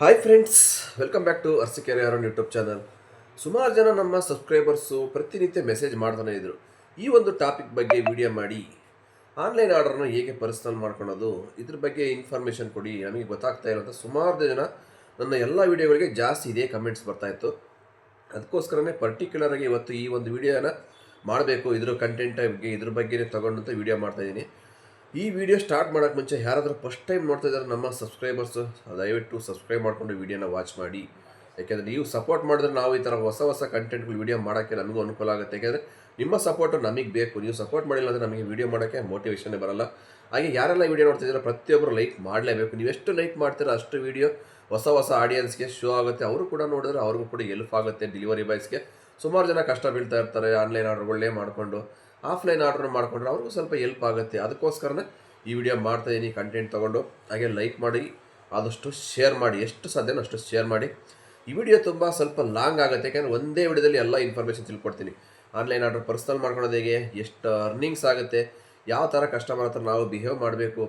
Hi friends, welcome back to Arsikere ಅವರ YouTube channel. ಸುಮಾರು ಜನ ನಮ್ಮ ಸಬ್ಸ್ಕ್ರೈಬರ್ಸು ಪ್ರತಿನಿತ್ಯ ಮೆಸೇಜ್ ಮಾಡ್ತಾನೆ ಇದ್ರು. ಈ ಒಂದು ಟಾಪಿಕ್ ಬಗ್ಗೆ ವಿಡಿಯೋ ಮಾಡಿ ಆನ್ಲೈನ್ ಆರ್ಡರ್ನ ಹೇಗೆ ಪರ್ಸನಲ್ ಮಾಡ್ಕೊಳೋದು, ಇದ್ರ ಬಗ್ಗೆ ಇನ್ಫಾರ್ಮೇಷನ್ ಕೊಡಿ, ನಮಗೆ ಗೊತ್ತಾಗ್ತಾ ಇರೋಂಥ ಸುಮಾರು ಜನ ನನ್ನ ಎಲ್ಲ ವಿಡಿಯೋಗಳಿಗೆ ಜಾಸ್ತಿ ಇದೇ ಕಮೆಂಟ್ಸ್ ಬರ್ತಾಯಿತ್ತು. ಅದಕ್ಕೋಸ್ಕರನೇ ಪರ್ಟಿಕ್ಯುಲರಾಗಿ ಇವತ್ತು ಈ ಒಂದು ವಿಡಿಯೋನ ಮಾಡಬೇಕು, ಇದ್ರ ಕಂಟೆಂಟ್ ಬಗ್ಗೆ ಇದ್ರ ಬಗ್ಗೆ ತಗೊಂಡಂಥ ವಿಡಿಯೋ ಮಾಡ್ತಾಯಿದ್ದೀನಿ. ಈ ವಿಡಿಯೋ ಸ್ಟಾರ್ಟ್ ಮಾಡೋಕ್ಕೆ ಮುಂಚೆ ಯಾರಾದರೂ ಫಸ್ಟ್ ಟೈಮ್ ನೋಡ್ತಾ ಇದ್ದಾರೆ ನಮ್ಮ ಸಬ್ಸ್ಕ್ರೈಬರ್ಸು, ದಯವಿಟ್ಟು ಸಬ್ಸ್ಕ್ರೈಬ್ ಮಾಡಿಕೊಂಡು ವಿಡಿಯೋನ ವಾಚ್ ಮಾಡಿ. ಯಾಕೆಂದರೆ ನೀವು ಸಪೋರ್ಟ್ ಮಾಡಿದ್ರೆ ನಾವು ಈ ಥರ ಹೊಸ ಹೊಸ ಕಂಟೆಂಟ್ಗಳು ವಿಡಿಯೋ ಮಾಡೋಕ್ಕೆ ನಮಗೂ ಅನುಕೂಲ ಆಗುತ್ತೆ. ಯಾಕೆಂದರೆ ನಿಮ್ಮ ಸಪೋರ್ಟು ನಮಗೆ ಬೇಕು. ನೀವು ಸಪೋರ್ಟ್ ಮಾಡಿಲ್ಲ ಅಂದರೆ ನಮಗೆ ವಿಡಿಯೋ ಮಾಡೋಕ್ಕೆ ಮೋಟಿವೇಶನ್ನೇ ಬರಲ್ಲ. ಹಾಗೆ ಯಾರೆಲ್ಲ ವಿಡಿಯೋ ನೋಡ್ತಿದ್ದೀರೋ ಪ್ರತಿಯೊಬ್ಬರು ಲೈಕ್ ಮಾಡಲೇಬೇಕು. ನೀವೆಷ್ಟು ಲೈಕ್ ಮಾಡ್ತೀರೋ ಅಷ್ಟು ವಿಡಿಯೋ ಹೊಸ ಹೊಸ ಆಡಿಯನ್ಸ್ಗೆ ಶೋ ಆಗುತ್ತೆ. ಅವರು ಕೂಡ ನೋಡಿದ್ರೆ ಅವ್ರಿಗೂ ಕೂಡ ಹೆಲ್ಪ್ ಆಗುತ್ತೆ. ಡೆಲಿವರಿ ಬಾಯ್ಸ್ಗೆ ಸುಮಾರು ಜನ ಕಷ್ಟ ಬೀಳ್ತಾ ಇರ್ತಾರೆ. ಆನ್ಲೈನ್ ಆರ್ಡರ್ಗಳನ್ನೇ ಮಾಡಿಕೊಂಡು ಆಫ್ಲೈನ್ ಆರ್ಡರ್ ಮಾಡಿಕೊಂಡ್ರೆ ಅವ್ರಿಗೂ ಸ್ವಲ್ಪ ಹೆಲ್ಪ್ ಆಗುತ್ತೆ. ಅದಕ್ಕೋಸ್ಕರನೇ ಈ ವಿಡಿಯೋ ಮಾಡ್ತಾಯಿದ್ದೀನಿ, ಕಂಟೆಂಟ್ ತೊಗೊಂಡು. ಹಾಗೆ ಲೈಕ್ ಮಾಡಿ, ಆದಷ್ಟು ಶೇರ್ ಮಾಡಿ, ಎಷ್ಟು ಸಾಧ್ಯನೋ ಅಷ್ಟು ಶೇರ್ ಮಾಡಿ. ಈ ವಿಡಿಯೋ ತುಂಬ ಸ್ವಲ್ಪ ಲಾಂಗ್ ಆಗುತ್ತೆ, ಯಾಕೆಂದರೆ ಒಂದೇ ವಿಡಿಯೋದಲ್ಲಿ ಎಲ್ಲ ಇನ್ಫಾರ್ಮೇಷನ್ ತಿಳ್ಕೊಡ್ತೀನಿ. ಆನ್ಲೈನ್ ಆರ್ಡರ್ ಪರ್ಸನಲ್ ಮಾಡ್ಕೊಳೋದು ಹೇಗೆ, ಎಷ್ಟು ಅರ್ನಿಂಗ್ಸ್ ಆಗುತ್ತೆ, ಯಾವ ಥರ ಕಸ್ಟಮರ್ ಹತ್ರ ನಾವು ಬಿಹೇವ್ ಮಾಡಬೇಕು,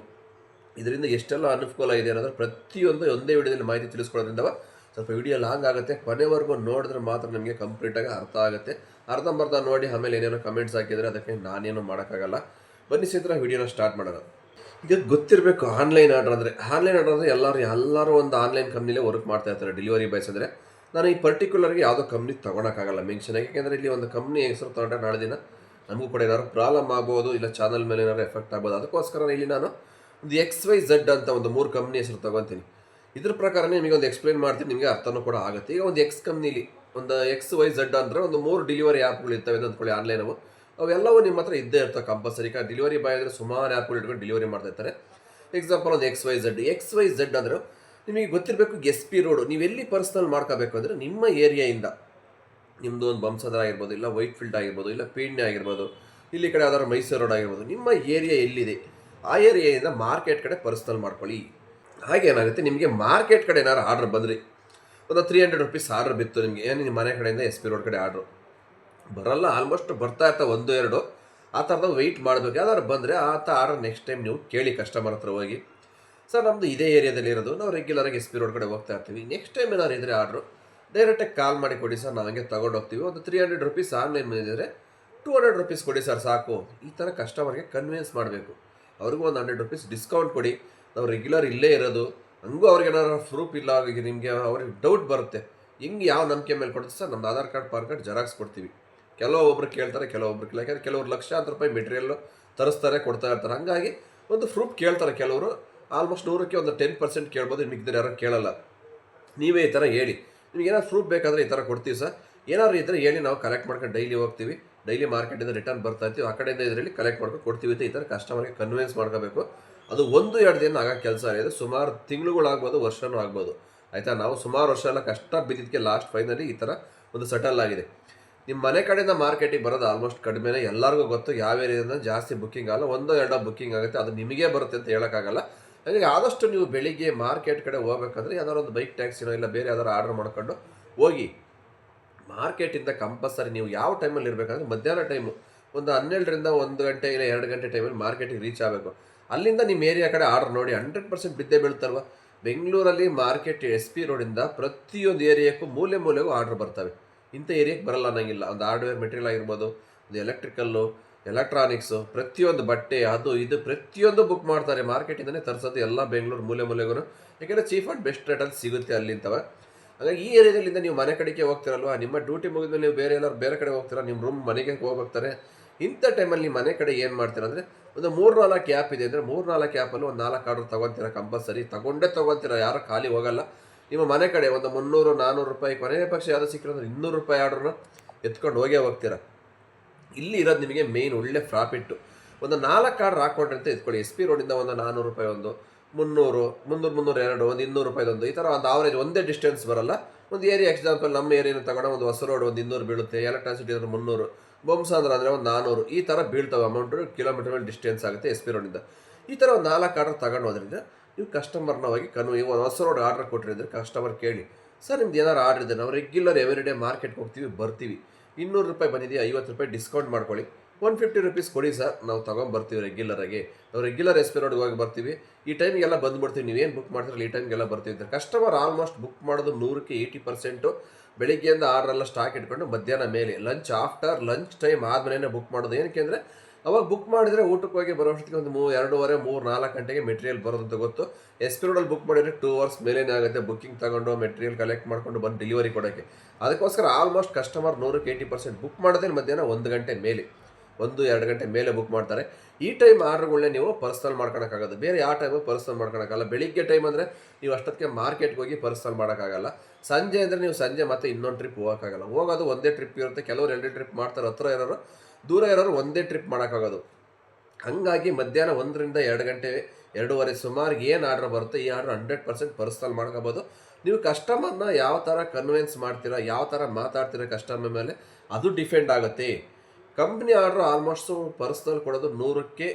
ಇದರಿಂದ ಎಷ್ಟೆಲ್ಲ ಅನುಕೂಲ ಇದೆ ಅನ್ನೋದ್ರ ಪ್ರತಿಯೊಂದು ಒಂದೇ ವಿಡಿಯೋದಲ್ಲಿ ಮಾಹಿತಿ ತಿಳಿಸ್ಕೊಡೋದ್ರಿಂದ ಸ್ವಲ್ಪ ವಿಡಿಯೋ ಲಾಂಗ್ ಆಗುತ್ತೆ. ಕೊನೆವರೆಗೂ ನೋಡಿದ್ರೆ ಮಾತ್ರ ನಿಮಗೆ ಕಂಪ್ಲೀಟಾಗಿ ಅರ್ಥ ಆಗುತ್ತೆ. ಅರ್ಧಂಬರ್ಧ ನೋಡಿ ಆಮೇಲೆ ಏನೇನೋ ಕಮೆಂಟ್ಸ್ ಹಾಕಿದರೆ ಅದಕ್ಕೆ ನಾನೇನು ಮಾಡೋಕ್ಕಾಗಲ್ಲ. ಬನ್ನಿ ಸ್ನೇಹಿತರೆ, ವಿಡಿಯೋನ ಸ್ಟಾರ್ಟ್ ಮಾಡೋಣ. ಈಗ ಗೊತ್ತಿರಬೇಕು, ಆನ್ಲೈನ್ ಆರ್ಡರ್ ಅಂದರೆ ಎಲ್ಲರೂ ಒಂದು ಆನ್ಲೈನ್ ಕಂಪ್ನಿಲೇ ವರ್ಕ್ ಮಾಡ್ತಾ ಇರ್ತಾರೆ. ಡೆಲಿವರಿ ಬಾಯ್ಸ್ ಅಂದರೆ ನಾನು ಈ ಪರ್ಟಿಕ್ಯುಲರ್ಗೆ ಯಾವುದೋ ಕಂಪ್ನಿ ತೊಗೊಳಕ್ಕಾಗಲ್ಲ ಮೆನ್ಷನ್ ಆಗಿ. ಯಾಕೆಂದರೆ ಇಲ್ಲಿ ಒಂದು ಕಂಪ್ನಿ ಹೆಸರು ತೊಗೊಂಡ್ರೆ ನಾಳೆ ದಿನ ನಮಗೂ ಕೂಡ ಏನಾದ್ರು ಪ್ರಾಬ್ಲಮ್ ಆಗ್ಬೋದು, ಇಲ್ಲ ಚಾನಲ್ ಮೇಲೆ ಏನಾದ್ರು ಎಫೆಕ್ಟ್ ಆಗ್ಬೋದು. ಅದಕ್ಕೋಸ್ಕರ ಇಲ್ಲಿ ನಾನು ಒಂದು XYZ ಅಂತ ಒಂದು 3 ಕಂಪ್ನಿ ಹೆಸರು ತೊಗೊತೀನಿ. ಇದ್ರ ಪ್ರಕಾರನೇ ನಿಮಗೆ ಒಂದು ಎಕ್ಸ್ಪ್ಲೈನ್ ಮಾಡ್ತೀನಿ, ನಿಮಗೆ ಅರ್ಥನೂ ಕೂಡ ಆಗುತ್ತೆ. ಈಗ ಒಂದು ಕಂಪ್ನಿಲಿ ಒಂದು XYZ ಅಂದರೆ ಒಂದು 3 ಡೆಲಿವರಿ ಆ್ಯಪ್ಗಳು ಇರ್ತವೆ ಅಂತ ಅಂದ್ಕೊಳ್ಳಿ. ಆನ್ಲೈನವು ಅವೆಲ್ಲವೂ ನಿಮ್ಮ ಹತ್ರ ಇದ್ದೇ ಇರ್ತವೆ ಕಂಪಲ್ಸರಿ. ಡೆಲಿವರಿ ಬಾಯ್ ಅಂದರೆ ಸುಮಾರು ಆ್ಯಪ್ಗಳು ಇಟ್ಕೊಂಡು ಡೆಲಿವರಿ ಮಾಡ್ತಾ ಇರ್ತಾರೆ. ಎಕ್ಸಾಂಪಲ್ ಒಂದು XYZ ಅಂದರೆ ನಿಮಗೆ ಗೊತ್ತಿರಬೇಕು, SP ರೋಡು ನೀವೆಲ್ಲಿ ಪರ್ಸನಲ್ ಮಾಡ್ಕೋಬೇಕು ಅಂದರೆ ನಿಮ್ಮ ಏರಿಯಾಯಿಂದ, ನಿಮ್ಮದು ಒಂದು ಬಂಸಂದ್ರ ಆಗಿರ್ಬೋದು, ಇಲ್ಲ ವೈಟ್ ಫೀಲ್ಡ್ ಆಗಿರ್ಬೋದು, ಇಲ್ಲ ಪೀಣ್ಯ ಆಗಿರ್ಬೋದು, ಇಲ್ಲಿ ಕಡೆ ಯಾವ್ದಾದ್ರು ಮೈಸೂರು ರೋಡ್ ಆಗಿರ್ಬೋದು, ನಿಮ್ಮ ಏರಿಯಾ ಎಲ್ಲಿದೆ ಆ ಏರಿಯಾಯಿಂದ ಮಾರ್ಕೆಟ್ ಕಡೆ ಪರ್ಸನಲ್ ಮಾಡ್ಕೊಳ್ಳಿ. ಹಾಗೇನಾಗುತ್ತೆ, ನಿಮಗೆ ಮಾರ್ಕೆಟ್ ಕಡೆ ಏನಾದ್ರು ಆರ್ಡರ್ ಬಂದ್ರಿ, ಒಂದು 300 ರುಪೀಸ್ ಆರ್ಡರ್ ಬಿತ್ತು ನಿಮಗೆ, ಏನು ನಿಮ್ಮ ಮನೆ ಕಡೆಯಿಂದ SP ರೋಡ್ ಕಡೆ ಆರ್ಡ್ರು ಬರಲ್ಲ, ಆಲ್ಮೋಸ್ಟ್ ಬರ್ತಾ ಇರ್ತಾವೆ 1-2 ಆ ಥರದ ವೆಯ್ಟ್ ಮಾಡಬೇಕು. ಯಾವ್ದಾದ್ರು ಬಂದರೆ ಆ ಥರ ಆರ್ಡರ್ ನೆಕ್ಸ್ಟ್ ಟೈಮ್ ನೀವು ಕೇಳಿ ಕಸ್ಟಮರ್ ಹತ್ರ ಹೋಗಿ, ಸರ್ ನಮ್ಮದು ಇದೇ ಏರಿಯಾದಲ್ಲಿ ಇರೋದು, ನಾವು ರೆಗ್ಯುಲರಾಗಿ SP ರೋಡ್ ಕಡೆ ಹೋಗ್ತಾ ಇರ್ತೀವಿ, ನೆಕ್ಸ್ಟ್ ಟೈಮ್ ಏನಾದ್ರು ಇದ್ದರೆ ಆರ್ಡ್ರು ಡೈರೆಕ್ಟಾಗಿ ಕಾಲ್ ಮಾಡಿ ಕೊಡಿ ಸರ್, ನಾವು ಹಂಗೆ ತೊಗೊಂಡು ಹೋಗ್ತೀವಿ. ಒಂದು 300 ರುಪೀಸ್ ಆನ್ಲೈನ್ ಬಂದಿದ್ದರೆ 200 ರುಪೀಸ್ ಕೊಡಿ ಸರ್ ಸಾಕು. ಈ ಥರ ಕಸ್ಟಮರ್ಗೆ ಕನ್ವಿನ್ಸ್ ಮಾಡಬೇಕು. ಅವ್ರಿಗೂ ಒಂದು 100 ರುಪೀಸ್ ಡಿಸ್ಕೌಂಟ್ ಕೊಡಿ. ನಾವು ರೆಗ್ಯುಲರ್ ಇಲ್ಲೇ ಇರೋದು, ಹಂಗೂ ಅವ್ರಿಗೆ ಏನಾದ್ರು ಪ್ರೂಫ್ ಇಲ್ಲ, ಈಗ ನಿಮಗೆ ಅವ್ರಿಗೆ ಡೌಟ್ ಬರುತ್ತೆ, ಹಿಂಗೆ ಯಾವ ನಂಬಿಕೆ ಮೇಲೆ ಕೊಡ್ತೀವಿ ಸರ್, ನಮ್ಮದು Aadhaar card PAN card xerox ಕೊಡ್ತೀವಿ. ಕೆಲವೊಬ್ರು ಕೇಳ್ತಾರೆ, ಕೆಲವೊಬ್ರು ಕೇಳ, ಯಾಕಂದರೆ ಕೆಲವರು ಲಕ್ಷಾಂತರ ರೂಪಾಯಿ ಮೆಟೀರಿಯಲ್ಲು ತರಿಸ್ತಾರೆ, ಕೊಡ್ತಾ ಇರ್ತಾರೆ. ಹಂಗಾಗಿ ಒಂದು ಪ್ರೂಫ್ ಕೇಳ್ತಾರೆ ಕೆಲವರು. ಆಲ್ಮೋಸ್ಟ್ 100ಕ್ಕೆ ಒಂದು 10% ಕೇಳ್ಬೋದು, ಮಿಕ್ಕಿದ್ರೆ ಯಾರು ಕೇಳಲ್ಲ. ನೀವೇ ಈ ಥರ ಹೇಳಿ, ನಿಮ್ಗೆ ಏನಾದ್ರು ಪ್ರೂಫ್ ಬೇಕಾದರೆ ಈ ಥರ ಕೊಡ್ತೀವಿ ಸರ್, ಏನಾದ್ರು ಇದ್ದರೆ ಹೇಳಿ, ನಾವು ಕಲೆಕ್ಟ್ ಮಾಡ್ಕೊಂಡು ಡೈಲಿ ಹೋಗ್ತೀವಿ, ಡೈಲಿ ಮಾರ್ಕೆಟಿಂದ ರಿಟರ್ನ್ ಬರ್ತಾ ಇರ್ತೀವಿ, ಆ ಕಡೆಯಿಂದ ಇದರಲ್ಲಿ ಕಲೆಕ್ಟ್ ಮಾಡ್ಕೊಂಡು ಕೊಡ್ತೀವಿ ಅಂತ ಈ ಥರ ಕಸ್ಟಮರ್ಗೆ ಕನ್ವಿನ್ಸ್ ಮಾಡ್ಕೋಬೇಕು. ಅದು 1-2 ದಿನ ಆಗೋ ಕೆಲಸ ಇದೆ, ಸುಮಾರು ತಿಂಗಳುಗಳಾಗ್ಬೋದು, ವರ್ಷನೂ ಆಗ್ಬೋದು. ಆಯಿತಾ, ನಾವು ಸುಮಾರು ವರ್ಷ ಎಲ್ಲ ಕಷ್ಟ ಬಿದ್ದಿದ್ದಕ್ಕೆ ಲಾಸ್ಟ್ ಫೈನಲಿ ಈ ಥರ ಒಂದು ಸೆಟಲ್ ಆಗಿದೆ. ನಿಮ್ಮ ಮನೆ ಕಡೆಯಿಂದ ಮಾರ್ಕೆಟಿಗೆ ಬರೋದು ಆಲ್ಮೋಸ್ಟ್ ಕಡಿಮೆನೇ, ಎಲ್ಲರಿಗೂ ಗೊತ್ತು. ಯಾವ ಏರಿಯಾದಿಂದ ಜಾಸ್ತಿ ಬುಕ್ಕಿಂಗ್ ಆಗಲ್ಲ, 1-2 ಬುಕ್ಕಿಂಗ್ ಆಗುತ್ತೆ, ಅದು ನಿಮಗೆ ಬರುತ್ತೆ ಅಂತ ಹೇಳೋಕ್ಕಾಗಲ್ಲ. ಹಾಗಾಗಿ ಆದಷ್ಟು ನೀವು ಬೆಳಿಗ್ಗೆ ಮಾರ್ಕೆಟ್ ಕಡೆ ಹೋಗ್ಬೇಕಾದ್ರೆ ಯಾವ್ದಾದ್ರು ಒಂದು ಬೈಕ್ ಟ್ಯಾಕ್ಸಿನೋ ಇಲ್ಲ ಬೇರೆ ಯಾವ್ದಾರು ಆರ್ಡರ್ ಮಾಡ್ಕೊಂಡು ಹೋಗಿ. ಮಾರ್ಕೆಟಿಂದ ಕಂಪಲ್ಸರಿ ನೀವು ಯಾವ ಟೈಮಲ್ಲಿ ಇರಬೇಕಂದ್ರೆ ಮಧ್ಯಾಹ್ನ ಟೈಮು ಒಂದು 12ರಿಂದ 1 ಗಂಟೆ ಇಲ್ಲ 2 ಗಂಟೆ ಟೈಮಲ್ಲಿ ಮಾರ್ಕೆಟಿಗೆ ರೀಚ್ ಆಗಬೇಕು. ಅಲ್ಲಿಂದ ನಿಮ್ಮ ಏರಿಯಾ ಕಡೆ ಆರ್ಡರ್ ನೋಡಿ 100% ಬಿದ್ದೇ ಬೀಳ್ತಲ್ವ. ಬೆಂಗಳೂರಲ್ಲಿ ಮಾರ್ಕೆಟ್ SP ರೋಡಿಂದ ಪ್ರತಿಯೊಂದು ಏರಿಯಾಕ್ಕೂ ಮೂಲೆಗೂ ಆರ್ಡರ್ ಬರ್ತವೆ. ಇಂಥ ಏರಿಯಾಕ್ಕೆ ಬರಲ್ಲ ಅನ್ನೋಂಗಿಲ್ಲ. ಒಂದು ಹಾರ್ಡ್ವೇರ್ ಮೆಟೀರಿಯಲ್ ಆಗಿರ್ಬೋದು, ಒಂದು ಎಲೆಕ್ಟ್ರಿಕಲ್ಲು, ಎಲೆಕ್ಟ್ರಾನಿಕ್ಸು, ಪ್ರತಿಯೊಂದು ಬಟ್ಟೆ, ಅದು ಇದು ಪ್ರತಿಯೊಂದು ಬುಕ್ ಮಾಡ್ತಾರೆ. ಮಾರ್ಕೆಟಿಂದನೇ ತರಿಸೋದು ಎಲ್ಲ ಬೆಂಗಳೂರು ಮೂಲೆಗೂ, ಯಾಕೆಂದರೆ ಚೀಫ್ ಆ್ಯಂಡ್ ಬೆಸ್ಟ್ ರೇಟಲ್ಲಿ ಸಿಗುತ್ತೆ ಅಲ್ಲಿಂತವ. ಹಾಗಾಗಿ ಈ ಏರಿಯಾದಲ್ಲಿಂದ ನೀವು ಮನೆ ಕಡೆಗೆ ಹೋಗ್ತಿರಲ್ವ, ನಿಮ್ಮ ಡ್ಯೂಟಿ ಮುಗಿದ್ಮೇಲೆ ನೀವು ಬೇರೆ ಕಡೆ ಹೋಗ್ತೀರಾ, ನಿಮ್ಮ ರೂಮ್ ಮನೆಗೆ ಹೋಗ್ತಾರೆ. ಇಂಥ ಟೈಮಲ್ಲಿ ನಿಮ್ಮ ಮನೆ ಕಡೆ ಏನು ಮಾಡ್ತೀರ ಅಂದರೆ, ಒಂದು 3-4 ಆ್ಯಪ್ ಇದೆ ಅಂದರೆ 3-4 ಆ್ಯಪಲ್ಲಿ ಒಂದು 4 ಆರ್ಡರ್ ತೊಗೊತೀರಾ ಕಂಪಲ್ಸರಿ, ತೊಗೊತೀರಾ, ಯಾರು ಖಾಲಿ ಹೋಗಲ್ಲ. ನಿಮ್ಮ ಮನೆ ಕಡೆ ಒಂದು 300-400 ರೂಪಾಯಿ, ಕೊನೆಯ ಪಕ್ಷ ಯಾವುದು ಸಿಕ್ಕಿರೋದ್ರೆ 200 ರೂಪಾಯಿ ಆರ್ಡ್ರನ್ನ ಎತ್ಕೊಂಡು ಹೋಗ್ತೀರಾ. ಇಲ್ಲಿ ಇರೋದು ನಿಮಗೆ ಮೇಯ್ನ್ ಒಳ್ಳೆ ಪ್ರಾಫಿಟ್ಟು. ಒಂದು 4 ಆರ್ಡರ್ ಹಾಕ್ಕೊಂಡ್ರೆ ಅಂತ ಎತ್ಕೊಳ್ಳಿ. SP ರೋಡಿಂದ ಒಂದು 400 ರೂಪಾಯಿ, ಒಂದು 300, 300, ಒಂದು 200 ರೂಪಾಯಿದೊಂದು, ಈ ಥರ ಒಂದು ಆವರೇಜ್ ಒಂದೇ ಡಿಸ್ಟೆನ್ಸ್ ಬರಲ್ಲ. ಒಂದು ಏರಿಯಾ ಎಕ್ಸಾಂಪಲ್ ನಮ್ಮ ಏರಿಯಾನ ತಗೊಂಡು ಒಂದು ಹೊಸ ರೋಡ್ ಒಂದು 200 ಬೀಳುತ್ತೆ, ಎಲೆಕ್ಟ್ರಾಸಿಟಿ ಅಂದರೆ 300, ಬೊಮ್ಸಾಂದ್ರ ಅಂದರೆ ಒಂದು 400, ಈ ಥರ ಬೀಳ್ತವೆ ಅಮೌಂಟು. ಕಿಲೋಮೀಟರ್ ಮೇಲೆ ಡಿಸ್ಟೆನ್ಸ್ ಆಗುತ್ತೆ SP ರೋಡಿಂದ. ಈ ಥರ ಒಂದು 4 ಆರ್ಡರ್ ತಗೊಂಡೋದ್ರಿಂದ ನೀವು ಕಸ್ಟಮರ್ನ ಹೋಗಿ ಈಗ ಒಂದು ಹೊಸ ರೋಡ್ ಆರ್ಡರ್ ಕೊಟ್ಟಿರಿದ್ರೆ ಕಸ್ಟಮರ್ ಕೇಳಿ, ಸರ್ ನಿಮ್ದು ಏನಾರು ಆರ್ಡರ್ ಇದೆ, ನಾವು ರೆಗ್ಯುಲರ್ ಎವ್ರಿ ಡೇ ಮಾರ್ಕೆಟ್ಗೆ ಹೋಗ್ತೀವಿ ಬರ್ತೀವಿ, 200 ರೂಪಾಯಿ ಬಂದಿದೆಯಾ, 50 ರೂಪಾಯಿ ಡಿಸ್ಕೌಂಟ್ ಮಾಡ್ಕೊಳ್ಳಿ, ₹150 ಕೊಡಿ ಸರ್, ನಾವು ತೊಗೊಂಬರ್ತೀವಿ ರೆಗ್ಯುಲರಾಗಿ. ನಾವು ರೆಗ್ಯುಲರ್ ಎಸ್ ಪಿ ರೋಡ್ಗೆ ಹೋಗಿ ಬರ್ತೀವಿ, ಈ ಟೈಮಿಗೆಲ್ಲ ಬಂದುಬಿಡ್ತೀವಿ, ನೀವೇನು ಬುಕ್ ಮಾಡ್ತೀರಲ್ಲ ಈ ಟೈಮ್ಗೆಲ್ಲ ಬರ್ತೀವಿ ಅಂತ. ಕಸ್ಟಮರ್ ಆಲ್ಮೋಸ್ಟ್ ಬುಕ್ ಮಾಡೋದು 100ಕ್ಕೆ 80% ಬೆಳಿಗ್ಗೆಯಿಂದ ಆರ್ಡ್ರೆಲ್ಲ ಸ್ಟಾಕ್ ಇಟ್ಕೊಂಡು ಮಧ್ಯಾಹ್ನ ಮೇಲೆ ಆಫ್ಟರ್ ಲಂಚ್ ಟೈಮ್ ಆದಮೇಲೆ ಬುಕ್ ಮಾಡೋದು. ಏನಕ್ಕೆ ಅಂದರೆ ಅವಾಗ ಬುಕ್ ಮಾಡಿದರೆ ಊಟಕ್ಕೆ ಹೋಗಿ ಬರೋಷ್ಟೊತ್ತಿಗೆ ಒಂದು 2:30, 4 ಗಂಟೆಗೆ ಮೆಟೀರಿಯಲ್ ಬರೋದಂತ ಗೊತ್ತು. ಎಸ್ ಪಿ ರೋಡಲ್ಲಿ ಬುಕ್ ಮಾಡಿದರೆ 2 ಅವರ್ಸ್ ಮೇಲೇನೇ ಆಗುತ್ತೆ ಬುಕ್ಕಿಂಗ್ ತಗೊಂಡು ಮೆಟೀರಿಯಲ್ ಕಲೆಕ್ಟ್ ಮಾಡ್ಕೊಂಡು ಬಂದು ಡೆಲಿವರಿ ಕೊಡೋಕ್ಕೆ. ಅದಕ್ಕೋಸ್ಕರ ಆಲ್ಮೋಸ್ಟ್ ಕಸ್ಟಮರ್ 100ಕ್ಕೆ 80% ಬುಕ್ ಮಾಡೋದೇ ಮಧ್ಯಾಹ್ನ 1 ಗಂಟೆ ಮೇಲೆ, 1-2 ಗಂಟೆ ಮೇಲೆ ಬುಕ್ ಮಾಡ್ತಾರೆ. ಈ ಟೈಮ್ ಆರ್ಡ್ರ್ಗಳನ್ನೇ ನೀವು ಪರ್ಸನಲ್ ಮಾಡ್ಕೊಳಕ್ಕಾಗೋದು, ಬೇರೆ ಯಾವ ಟೈಮು ಪರ್ಸನಲ್ ಮಾಡ್ಕೊಳಕ್ಕಾಗಲ್ಲ. ಬೆಳಿಗ್ಗೆ ಟೈಮ್ ಅಂದರೆ ನೀವು ಅಷ್ಟೊತ್ತಿಗೆ ಮಾರ್ಕೆಟ್ಗೆ ಹೋಗಿ ಪರ್ಸನಲ್ ಮಾಡೋಕ್ಕಾಗಲ್ಲ. ಸಂಜೆ ಅಂದರೆ ನೀವು ಸಂಜೆ ಮತ್ತೆ ಇನ್ನೊಂದು ಟ್ರಿಪ್ ಹೋಗೋಕ್ಕಾಗಲ್ಲ. ಹೋಗೋದು ಒಂದೇ ಟ್ರಿಪ್ ಇರುತ್ತೆ, ಕೆಲವರು 2 ಟ್ರಿಪ್ ಮಾಡ್ತಾರೆ, ಹತ್ರ ಇರೋರು, ದೂರ ಇರೋರು ಒಂದೇ ಟ್ರಿಪ್ ಮಾಡೋಕ್ಕಾಗೋದು. ಹಾಗಾಗಿ ಮಧ್ಯಾಹ್ನ 1ರಿಂದ 2 ಗಂಟೆ, 2:30 ಸುಮಾರಿಗೆ ಏನು ಆರ್ಡ್ರ್ ಬರುತ್ತೆ ಈ ಆರ್ಡ್ರ್ 100% ಪರ್ಸನಲ್ ಮಾಡ್ಕೋಬೋದು. ನೀವು ಕಸ್ಟಮರ್ನ ಯಾವ ಥರ ಕನ್ವಿನ್ಸ್ ಮಾಡ್ತೀರಾ, ಯಾವ ಥರ ಮಾತಾಡ್ತೀರಾ ಕಸ್ಟಮರ್ ಮೇಲೆ ಅದು ಡಿಪೆಂಡ್ ಆಗುತ್ತೆ. ಕಂಪ್ನಿ ಆರ್ಡ್ರ್ ಆಲ್ಮೋಸ್ಟು ಪರ್ಸ್ನಲ್ ಕೊಡೋದು 100ಕ್ಕೆ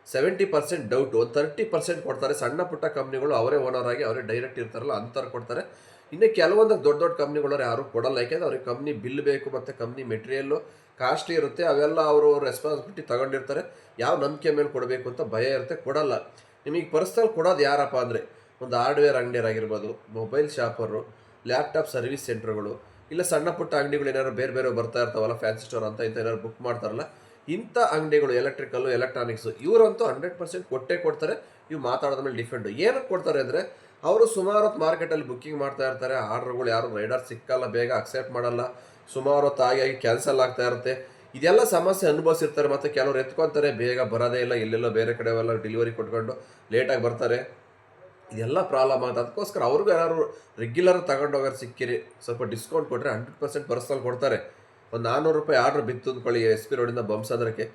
70% ಡೌಟು, ಒಂದು 30% ಕೊಡ್ತಾರೆ. ಸಣ್ಣ ಪುಟ್ಟ ಕಂಪ್ನಿಗಳು ಅವರೇ ಓನರ್ ಆಗಿ ಅವರೇ ಡೈರೆಕ್ಟ್ ಇರ್ತಾರಲ್ಲ ಅಂಥವ್ರು ಕೊಡ್ತಾರೆ. ಇನ್ನು ಕೆಲವೊಂದು ದೊಡ್ಡ ದೊಡ್ಡ ಕಂಪ್ನಿಗಳು ಯಾರು ಕೊಡಲ್ಲ, ಯಾಕೆಂದರೆ ಅವ್ರಿಗೆ ಕಂಪ್ನಿ ಬಿಲ್ ಬೇಕು ಮತ್ತು ಕಂಪ್ನಿ ಮೆಟೀರಿಯಲ್ಲು ಕಾಸ್ಟ್ಲಿ ಇರುತ್ತೆ, ಅವೆಲ್ಲ ಅವರು ರೆಸ್ಪಾನ್ಸಿಬಿಲಿಟಿ ತಗೊಂಡಿರ್ತಾರೆ. ಯಾವ ನಂಬಿಕೆ ಮೇಲೆ ಕೊಡಬೇಕು ಅಂತ ಭಯ ಇರುತ್ತೆ, ಕೊಡಲ್ಲ. ನಿಮಗೆ ಪರ್ಸ್ನಲ್ ಕೊಡೋದು ಯಾರಪ್ಪ ಅಂದರೆ ಒಂದು ಹಾರ್ಡ್ವೇರ್ ಅಂಗಡಿಯರಾಗಿರ್ಬೋದು, ಮೊಬೈಲ್ ಶಾಪರು, ಲ್ಯಾಪ್ಟಾಪ್ ಸರ್ವಿಸ್ ಸೆಂಟ್ರ್ಗಳು, ಇಲ್ಲ ಸಣ್ಣ ಪುಟ್ಟ ಅಂಗಡಿಗಳು ಏನಾದ್ರು ಬೇರೆ ಬರ್ತಾ ಇರ್ತಾವಲ್ಲ, ಫ್ಯಾನ್ಸಿ ಸ್ಟೋರ್ ಅಂತ ಇಂಥ ಏನಾದ್ರು ಬುಕ್ ಮಾಡ್ತಾರಲ್ಲ, ಇಂಥ ಅಂಗಡಿಗಳು ಎಲೆಕ್ಟ್ರಿಕಲ್ಲು, ಎಲೆಕ್ಟ್ರಾನಿಕ್ಸು ಇವರಂತೂ 100% ಕೊಟ್ಟೇ ಕೊಡ್ತಾರೆ. ಇವು ಮಾತಾಡೋದ ಮೇಲೆ ಡಿಫೆಂಡು. ಏನಕ್ಕೆ ಕೊಡ್ತಾರೆ ಅಂದರೆ ಅವರು ಸುಮಾರು ಹೊತ್ತು ಮಾರ್ಕೆಟಲ್ಲಿ ಬುಕ್ಕಿಂಗ್ ಮಾಡ್ತಾ ಇರ್ತಾರೆ. ಆರ್ಡ್ರ್ಗಳು ಯಾರು ರೈಡರ್ ಸಿಕ್ಕಲ್ಲ, ಬೇಗ ಅಕ್ಸೆಪ್ಟ್ ಮಾಡಲ್ಲ, ಸುಮಾರು ಹೊತ್ತು ಆಗಿ ಕ್ಯಾನ್ಸಲ್ ಆಗ್ತಾ ಇರುತ್ತೆ. ಇದೆಲ್ಲ ಸಮಸ್ಯೆ ಅನುಭವಿಸಿರ್ತಾರೆ. ಮತ್ತು ಕೆಲವರು ಎತ್ಕೊತಾರೆ, ಬೇಗ ಬರೋದೇ ಇಲ್ಲ, ಎಲ್ಲೆಲ್ಲೋ ಬೇರೆ ಕಡೆ ಎಲ್ಲ ಡೆಲಿವರಿ ಕೊಟ್ಕೊಂಡು ಲೇಟಾಗಿ ಬರ್ತಾರೆ. ಇದೆಲ್ಲ ಪ್ರಾಬ್ಲಮ್ ಆಗುತ್ತೆ. ಅದಕ್ಕೋಸ್ಕರ ಅವ್ರಿಗೂ ಯಾರು ರೆಗ್ಯುಲರ್ ತಗೊಂಡೋಗೋರು ಸಿಕ್ಕಿರಿ ಸ್ವಲ್ಪ ಡಿಸ್ಕೌಂಟ್ ಕೊಟ್ಟರೆ 100% ಪರ್ಸನಲ್ ಕೊಡ್ತಾರೆ. ಒಂದು ₹400 ಆರ್ಡ್ರ್ ಬಿತ್ತು ಅಂದ್ಕೊಳ್ಳಿ, ಎಸ್ ಪಿ ರೋಡಿಂದ ಬೊಮ್ಮಸಂದ್ರಕ್ಕೆ,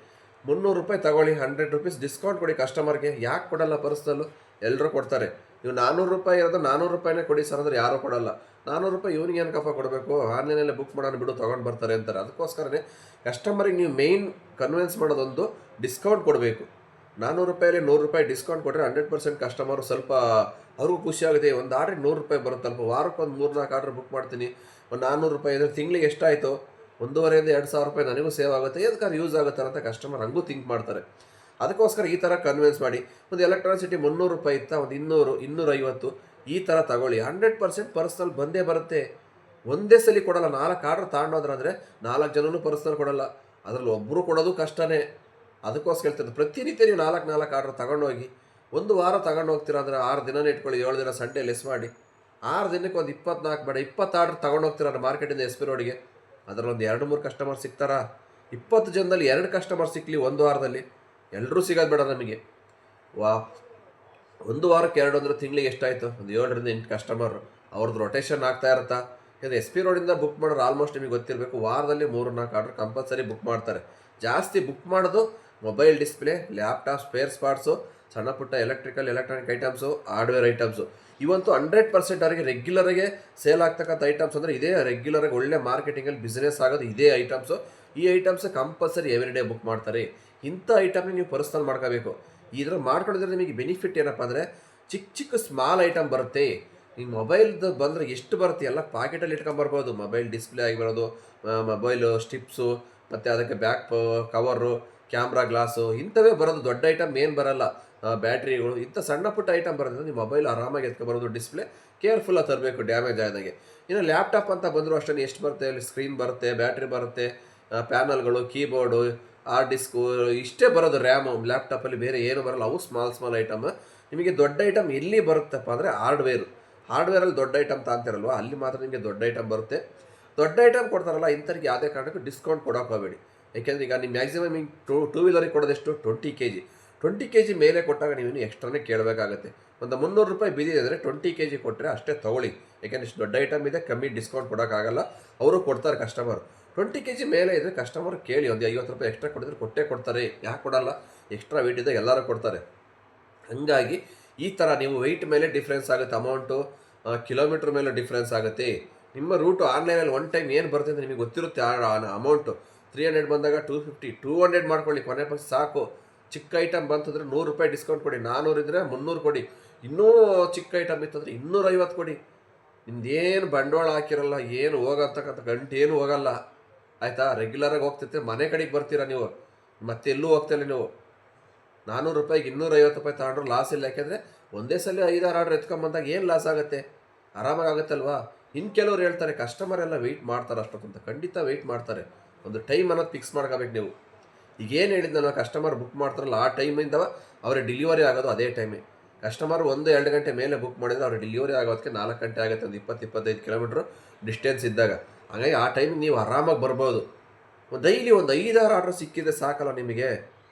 ₹300 ತಗೊಳ್ಳಿ, ₹100 ಡಿಸ್ಕೌಂಟ್ ಕೊಡಿ ಕಸ್ಟಮರ್ಗೆ. ಯಾಕೆ ಕೊಡಲ್ಲ ಪರ್ಸನಲ್ಲು? ಎಲ್ಲರೂ ಕೊಡ್ತಾರೆ. ನೀವು ₹400 ಇರೋದು ₹400 ಕೊಡಿ ಸರ್ ಅಂದರೆ ಯಾರೂ ಕೊಡಲ್ಲ. ₹400 ಇವನಿಗೆ ಏನಕ್ಕಪ್ಪ ಕೊಡಬೇಕು, ಆನ್ಲೈನಲ್ಲೇ ಬುಕ್ ಮಾಡೋಣ ಬಿಡು, ತೊಗೊಂಡು ಬರ್ತಾರೆ ಅಂತಾರೆ. ಅದಕ್ಕೋಸ್ಕರನೇ ಕಸ್ಟಮರಿಗೆ ನೀವು ಮೇಯ್ನ್ ಕನ್ವಿನ್ಸ್ ಮಾಡೋದೊಂದು ಡಿಸ್ಕೌಂಟ್ ಕೊಡಬೇಕು. ₹400 ₹100 ಡಿಸ್ಕೌಂಟ್ ಕೊಟ್ಟರೆ 100% ಕಸ್ಟಮರು ಸ್ವಲ್ಪ ಅವ್ರಿಗೂ ಖುಷಿ ಆಗುತ್ತೆ. ಒಂದು ಆರ್ಡ್ರಿಗೆ ₹100 ಬರುತ್ತಲ್ಪ, ವಾರಕ್ಕೆ ಒಂದು 3-4 ಆರ್ಡ್ರ್ ಬುಕ್ ಮಾಡ್ತೀನಿ, ಒಂದು ₹400 ಅಂದರೆ ತಿಂಗಳಿಗೆ ಎಷ್ಟಾಯಿತು, 1,500ರಿಂದ ₹2,000 ನನಗೂ ಸೇವ್ ಆಗುತ್ತೆ, ಎದಕ್ಕಾದ್ರೆ ಯೂಸ್ ಆಗುತ್ತೆ ಅಂತ ಕಸ್ಟಮರ್ ಹಂಗೂ ಥಿಂಕ್ ಮಾಡ್ತಾರೆ. ಅದಕ್ಕೋಸ್ಕರ ಈ ಥರ ಕನ್ವಿನ್ಸ್ ಮಾಡಿ. ಒಂದು ಎಲೆಕ್ಟ್ರಾನಿಸಿಟಿ ₹300 ಇತ್ತಾ, ಒಂದು 200, 250 ಈ ಥರ ತಗೊಳ್ಳಿ. 100% ಪರ್ಸನಲ್ ಬಂದೇ ಬರುತ್ತೆ. ಒಂದೇ ಸಲ ಕೊಡಲ್ಲ. 4 ಆರ್ಡ್ರ್ ತಗೊಂಡೋದ್ರಂದರೆ 4 ಜನನೂ ಪರ್ಸನಲ್ ಕೊಡಲ್ಲ, ಅದರಲ್ಲಿ ಒಬ್ಬರು ಕೊಡೋದು ಕಷ್ಟನೇ. ಅದಕ್ಕೋಸ್ಕರ ಹೇಳ್ತಿದ್ದು ಪ್ರತಿನಿತ್ಯ ನೀವು 4 ಆರ್ಡ್ರ್ ತಗೊಂಡೋಗಿ, ಒಂದು ವಾರ ತಗೊಂಡು ಹೋಗ್ತೀರಾ ಅಂದರೆ 6 ದಿನನೇ ಇಟ್ಕೊಳ್ಳಿ, 7 ದಿನ ಸಂಡೇ ಲೆಸ್ ಮಾಡಿ, 6 ದಿನಕ್ಕೆ ಒಂದು 24 ಬೇಡ 20 ಆರ್ಡ್ರ್ ತಗೊಂಡು ಹೋಗ್ತೀರ ಮಾರ್ಕೆಟಿಂದ ಎಸ್ ಪಿ ರೋಡಿಗೆ, ಅದರಲ್ಲಿ ಒಂದು 2-3 ಕಸ್ಟಮರ್ ಸಿಗ್ತಾರಾ? 20 ಜನದಲ್ಲಿ 2 ಕಸ್ಟಮರ್ ಸಿಕ್ಕಲಿ ಒಂದು ವಾರದಲ್ಲಿ, ಎಲ್ಲರೂ ಸಿಗೋದು ಬೇಡ ನಮಗೆ. ಒಂದು ವಾರಕ್ಕೆ 2 ಅಂದರೆ ತಿಂಗಳಿಗೆ ಎಷ್ಟಾಯಿತು, ಒಂದು 7ರಿಂದ 8 ಕಸ್ಟಮರ್, ಅವ್ರದ್ದು ರೊಟೇಷನ್ ಆಗ್ತಾ ಇರುತ್ತಾ. ಯಾಕಂದರೆ ಎಸ್ ಪಿ ರೋಡಿಂದ ಬುಕ್ ಮಾಡೋರು ಆಲ್ಮೋಸ್ಟ್ ನಿಮಗೆ ಗೊತ್ತಿರಬೇಕು, ವಾರದಲ್ಲಿ 3-4 ಆರ್ಡ್ರ್ ಕಂಪಲ್ಸರಿ ಬುಕ್ ಮಾಡ್ತಾರೆ. ಜಾಸ್ತಿ ಬುಕ್ ಮಾಡೋದು mobile display, laptop spare parts, ಸಣ್ಣ ಪುಟ್ಟ ಎಲೆಕ್ಟ್ರಾನಿಕ್ ಐಟಮ್ಸು, ಹಾರ್ಡ್ವೇರ್ ಐಟಮ್ಸು, ಇವಂತೂ 100% ಅವರಿಗೆ ರೆಗ್ಯುಲರಾಗೆ ಸೇಲ್ ಆಗ್ತಕ್ಕಂಥ ಐಟಮ್ಸ್ ಅಂದರೆ ಇದೇ. ರೆಗ್ಯುಲರಾಗಿ ಒಳ್ಳೆ ಮಾರ್ಕೆಟಿಂಗಲ್ಲಿ ಬಿಸ್ನೆಸ್ ಆಗೋದು ಇದೇ ಐಟಮ್ಸು. ಈ items compulsory every day book ಮಾಡ್ತಾರೆ. ಇಂಥ ಐಟಮ್ನ ನೀವು ಪರ್ಸನಲ್ ಮಾಡ್ಕೋಬೇಕು. ಈ ಥರ ಮಾಡ್ಕೊಂಡಿದ್ರೆ ನಿಮಗೆ ಬೆನಿಫಿಟ್ ಏನಪ್ಪ ಅಂದರೆ ಚಿಕ್ಕ ಸ್ಮಾಲ್ ಐಟಮ್ ಬರುತ್ತೆ. ಈ ಮೊಬೈಲ್ದು ಬಂದರೆ ಎಷ್ಟು ಬರುತ್ತೆ ಎಲ್ಲ ಪಾಕೆಟಲ್ಲಿ ಇಟ್ಕೊಂಬರ್ಬೋದು. ಮೊಬೈಲ್ ಡಿಸ್ಪ್ಲೇ ಆಗಿರೋದು, ಮೊಬೈಲು ಸ್ಟಿಪ್ಸು, ಮತ್ತು ಅದಕ್ಕೆ ಬ್ಯಾಕ್ ಕವರು, ಕ್ಯಾಮ್ರಾ ಗ್ಲಾಸು, ಇಂಥವೇ ಬರೋದು. ದೊಡ್ಡ ಐಟಮ್ ಏನು ಬರೋಲ್ಲ. ಬ್ಯಾಟ್ರಿಗಳು, ಇಂಥ ಸಣ್ಣ ಪುಟ್ಟ ಐಟಮ್ ಬರೋದ್ರೆ ನೀವು ಮೊಬೈಲ್ ಆರಾಮಾಗಿ ಎತ್ಕೊಬರೋದು. ಡಿಸ್ಪ್ಲೇ ಕೇರ್ಫುಲ್ಲಾಗಿ ತರಬೇಕು, ಡ್ಯಾಮೇಜ್ ಆದಾಗೆ. ಇನ್ನು ಲ್ಯಾಪ್ಟಾಪ್ ಅಂತ ಬಂದರೂ ಅಷ್ಟೇ ಎಷ್ಟು ಬರುತ್ತೆ, ಅಲ್ಲಿ ಸ್ಕ್ರೀನ್ ಬರುತ್ತೆ, ಬ್ಯಾಟ್ರಿ ಬರುತ್ತೆ, ಪ್ಯಾನಲ್ಗಳು, ಕೀಬೋರ್ಡು, ಹಾರ್ಡ್ ಡಿಸ್ಕು, ಇಷ್ಟೇ ಬರೋದು. ರ್ಯಾಮು ಲ್ಯಾಪ್ಟಾಪಲ್ಲಿ ಬೇರೆ ಏನು ಬರೋಲ್ಲ. ಅವು ಸ್ಮಾಲ್ ಐಟಮ್. ನಿಮಗೆ ದೊಡ್ಡ ಐಟಮ್ ಎಲ್ಲಿ ಬರುತ್ತಪ್ಪ ಅಂದರೆ ಹಾರ್ಡ್ವೇರಲ್ಲಿ ದೊಡ್ಡ ಐಟಮ್ ತಾಂತಿರಲ್ವ, ಅಲ್ಲಿ ಮಾತ್ರ ನಿಮಗೆ ದೊಡ್ಡ ಐಟಮ್ ಬರುತ್ತೆ. ದೊಡ್ಡ ಐಟಮ್ ಕೊಡ್ತಾರಲ್ಲ ಇಂಥವ್ರಿಗೆ ಯಾವುದೇ ಕಾರಣಕ್ಕೂ ಡಿಸ್ಕೌಂಟ್ ಕೊಡೋಕೆ ಹೋಗಬೇಡಿ. ಯಾಕೆಂದರೆ ಈಗ ನೀವು ಮ್ಯಾಕ್ಸಿಮಮ್ ಹಿಂಗೆ ಟೂ ವೀಲರಿಗೆ ಕೊಡೋದೆಷ್ಟು 20 kg ಮೇಲೆ ಕೊಟ್ಟಾಗ ನೀವು ಎಕ್ಸ್ಟ್ರಾನೇ ಕೇಳಬೇಕಾಗತ್ತೆ. ಒಂದು ₹300 ಬಿದ್ದಿದೆ ಅಂದರೆ 20 kg ಕೊಟ್ಟರೆ ಅಷ್ಟೇ ತೊಗೊಳ್ಳಿ. ಯಾಕೆಂದರೆ ಇಷ್ಟು ದೊಡ್ಡ ಐಟಮ್ ಇದೆ, ಕಮ್ಮಿ ಡಿಸ್ಕೌಂಟ್ ಕೊಡೋಕ್ಕಾಗಲ್ಲ. ಅವರು ಕೊಡ್ತಾರೆ ಕಸ್ಟಮರ್. 20 kg ಮೇಲೆ ಇದ್ದರೆ ಕಸ್ಟಮರ್ ಕೇಳಿ, ಒಂದು ₹50 ಎಕ್ಸ್ಟ್ರಾ ಕೊಡಿದ್ರೆ ಕೊಟ್ಟೇ ಕೊಡ್ತಾರೆ. ಯಾಕೆ ಕೊಡಲ್ಲ? ಎಕ್ಸ್ಟ್ರಾ ವೆಯ್ಟ್ ಇದೆ, ಎಲ್ಲರೂ ಕೊಡ್ತಾರೆ. ಹಾಗಾಗಿ ಈ ಥರ ನೀವು ವೆಯ್ಟ್ ಮೇಲೆ ಡಿಫ್ರೆನ್ಸ್ ಆಗುತ್ತೆ, ಅಮೌಂಟು ಕಿಲೋಮೀಟ್ರ್ ಮೇಲೆ ಡಿಫ್ರೆನ್ಸ್ ಆಗುತ್ತೆ. ನಿಮ್ಮ ರೂಟು ಆನ್ಲೈನಲ್ಲಿ ಒನ್ ಟೈಮ್ ಏನು ಬರುತ್ತೆ ಅಂತ ನಿಮಗೆ ಗೊತ್ತಿರುತ್ತೆ. ಅಮೌಂಟು 300 ಬಂದಾಗ 250, 200 ಮಾಡ್ಕೊಳ್ಳಿ, ಕೊನೆ ಪಕ್ಷ ಸಾಕು. ಚಿಕ್ಕ ಐಟಮ್ ಬಂತಂದರೆ ₹100 ಡಿಸ್ಕೌಂಟ್ ಕೊಡಿ, 400 ಇದ್ದರೆ 300 ಕೊಡಿ, ಇನ್ನೂ ಚಿಕ್ಕ ಐಟಮ್ ಇತ್ತಂದರೆ 250 ಕೊಡಿ. ನಿಮ್ದೇನು ಬಂಡವಾಳ ಹಾಕಿರಲ್ಲ, ಏನು ಹೋಗತಕ್ಕಂಥ ಗಂಟು ಏನು ಹೋಗಲ್ಲ, ಆಯಿತಾ? ರೆಗ್ಯುಲರಾಗಿ ಹೋಗ್ತಿರ್ತೀರ, ಮನೆ ಕಡೆಗೆ ಬರ್ತೀರಾ ನೀವು, ಮತ್ತೆ ಎಲ್ಲೂ ಹೋಗ್ತಾಯಿಲ್ಲ ನೀವು. 400 ರೂಪಾಯಿಗೆ 250 ರೂಪಾಯಿ ತಗೊಂಡ್ರು ಲಾಸ್ ಇಲ್ಲ. ಯಾಕೆಂದರೆ ಒಂದೇ ಸಲ 5-6 ಆರ್ಡ್ರ್ ಎತ್ಕೊಂಬಂದಾಗ ಏನು ಲಾಸ್ ಆಗುತ್ತೆ? ಆರಾಮಾಗಿ ಆಗುತ್ತಲ್ವಾ? ಇನ್ನು ಕೆಲವ್ರು ಹೇಳ್ತಾರೆ ಕಸ್ಟಮರ್ ಎಲ್ಲ ವೆಯ್ಟ್ ಮಾಡ್ತಾರೆ ಅಷ್ಟೊತ್ತಂತ. ಖಂಡಿತ ವೆಯ್ಟ್ ಮಾಡ್ತಾರೆ. ಒಂದು ಟೈಮ್ ಅನ್ನೋದು ಫಿಕ್ಸ್ ಮಾಡ್ಕೋಬೇಕು ನೀವು. ಈಗೇನು ಹೇಳಿದ್ನಲ್ಲ, ಕಸ್ಟಮರ್ ಬುಕ್ ಮಾಡ್ತಾರಲ್ಲ ಆ ಟೈಮಿಂದ ಅವ್ರಿಗೆ ಡೆಲಿವರಿ ಆಗೋದು ಅದೇ ಟೈಮೇ. ಕಸ್ಟಮರ್ 1-2 ಗಂಟೆ ಮೇಲೆ ಬುಕ್ ಮಾಡಿದರೆ ಅವ್ರಿಗೆ ಡೆಲಿವರಿ ಆಗೋದಕ್ಕೆ 4 ಗಂಟೆ ಆಗುತ್ತೆ, ಒಂದು 20-25 ಕಿಲೋಮೀಟ್ರ್ ಡಿಸ್ಟೆನ್ಸ್ ಇದ್ದಾಗ. ಹಾಗಾಗಿ ಆ ಟೈಮಿಗೆ ನೀವು ಆರಾಮಾಗಿ ಬರ್ಬೋದು. ಡೈಲಿ ಒಂದು 5-6 ಆರ್ಡ್ರ್ ಸಿಕ್ಕಿದ್ರೆ ಸಾಕಲ್ಲ ನಿಮಗೆ.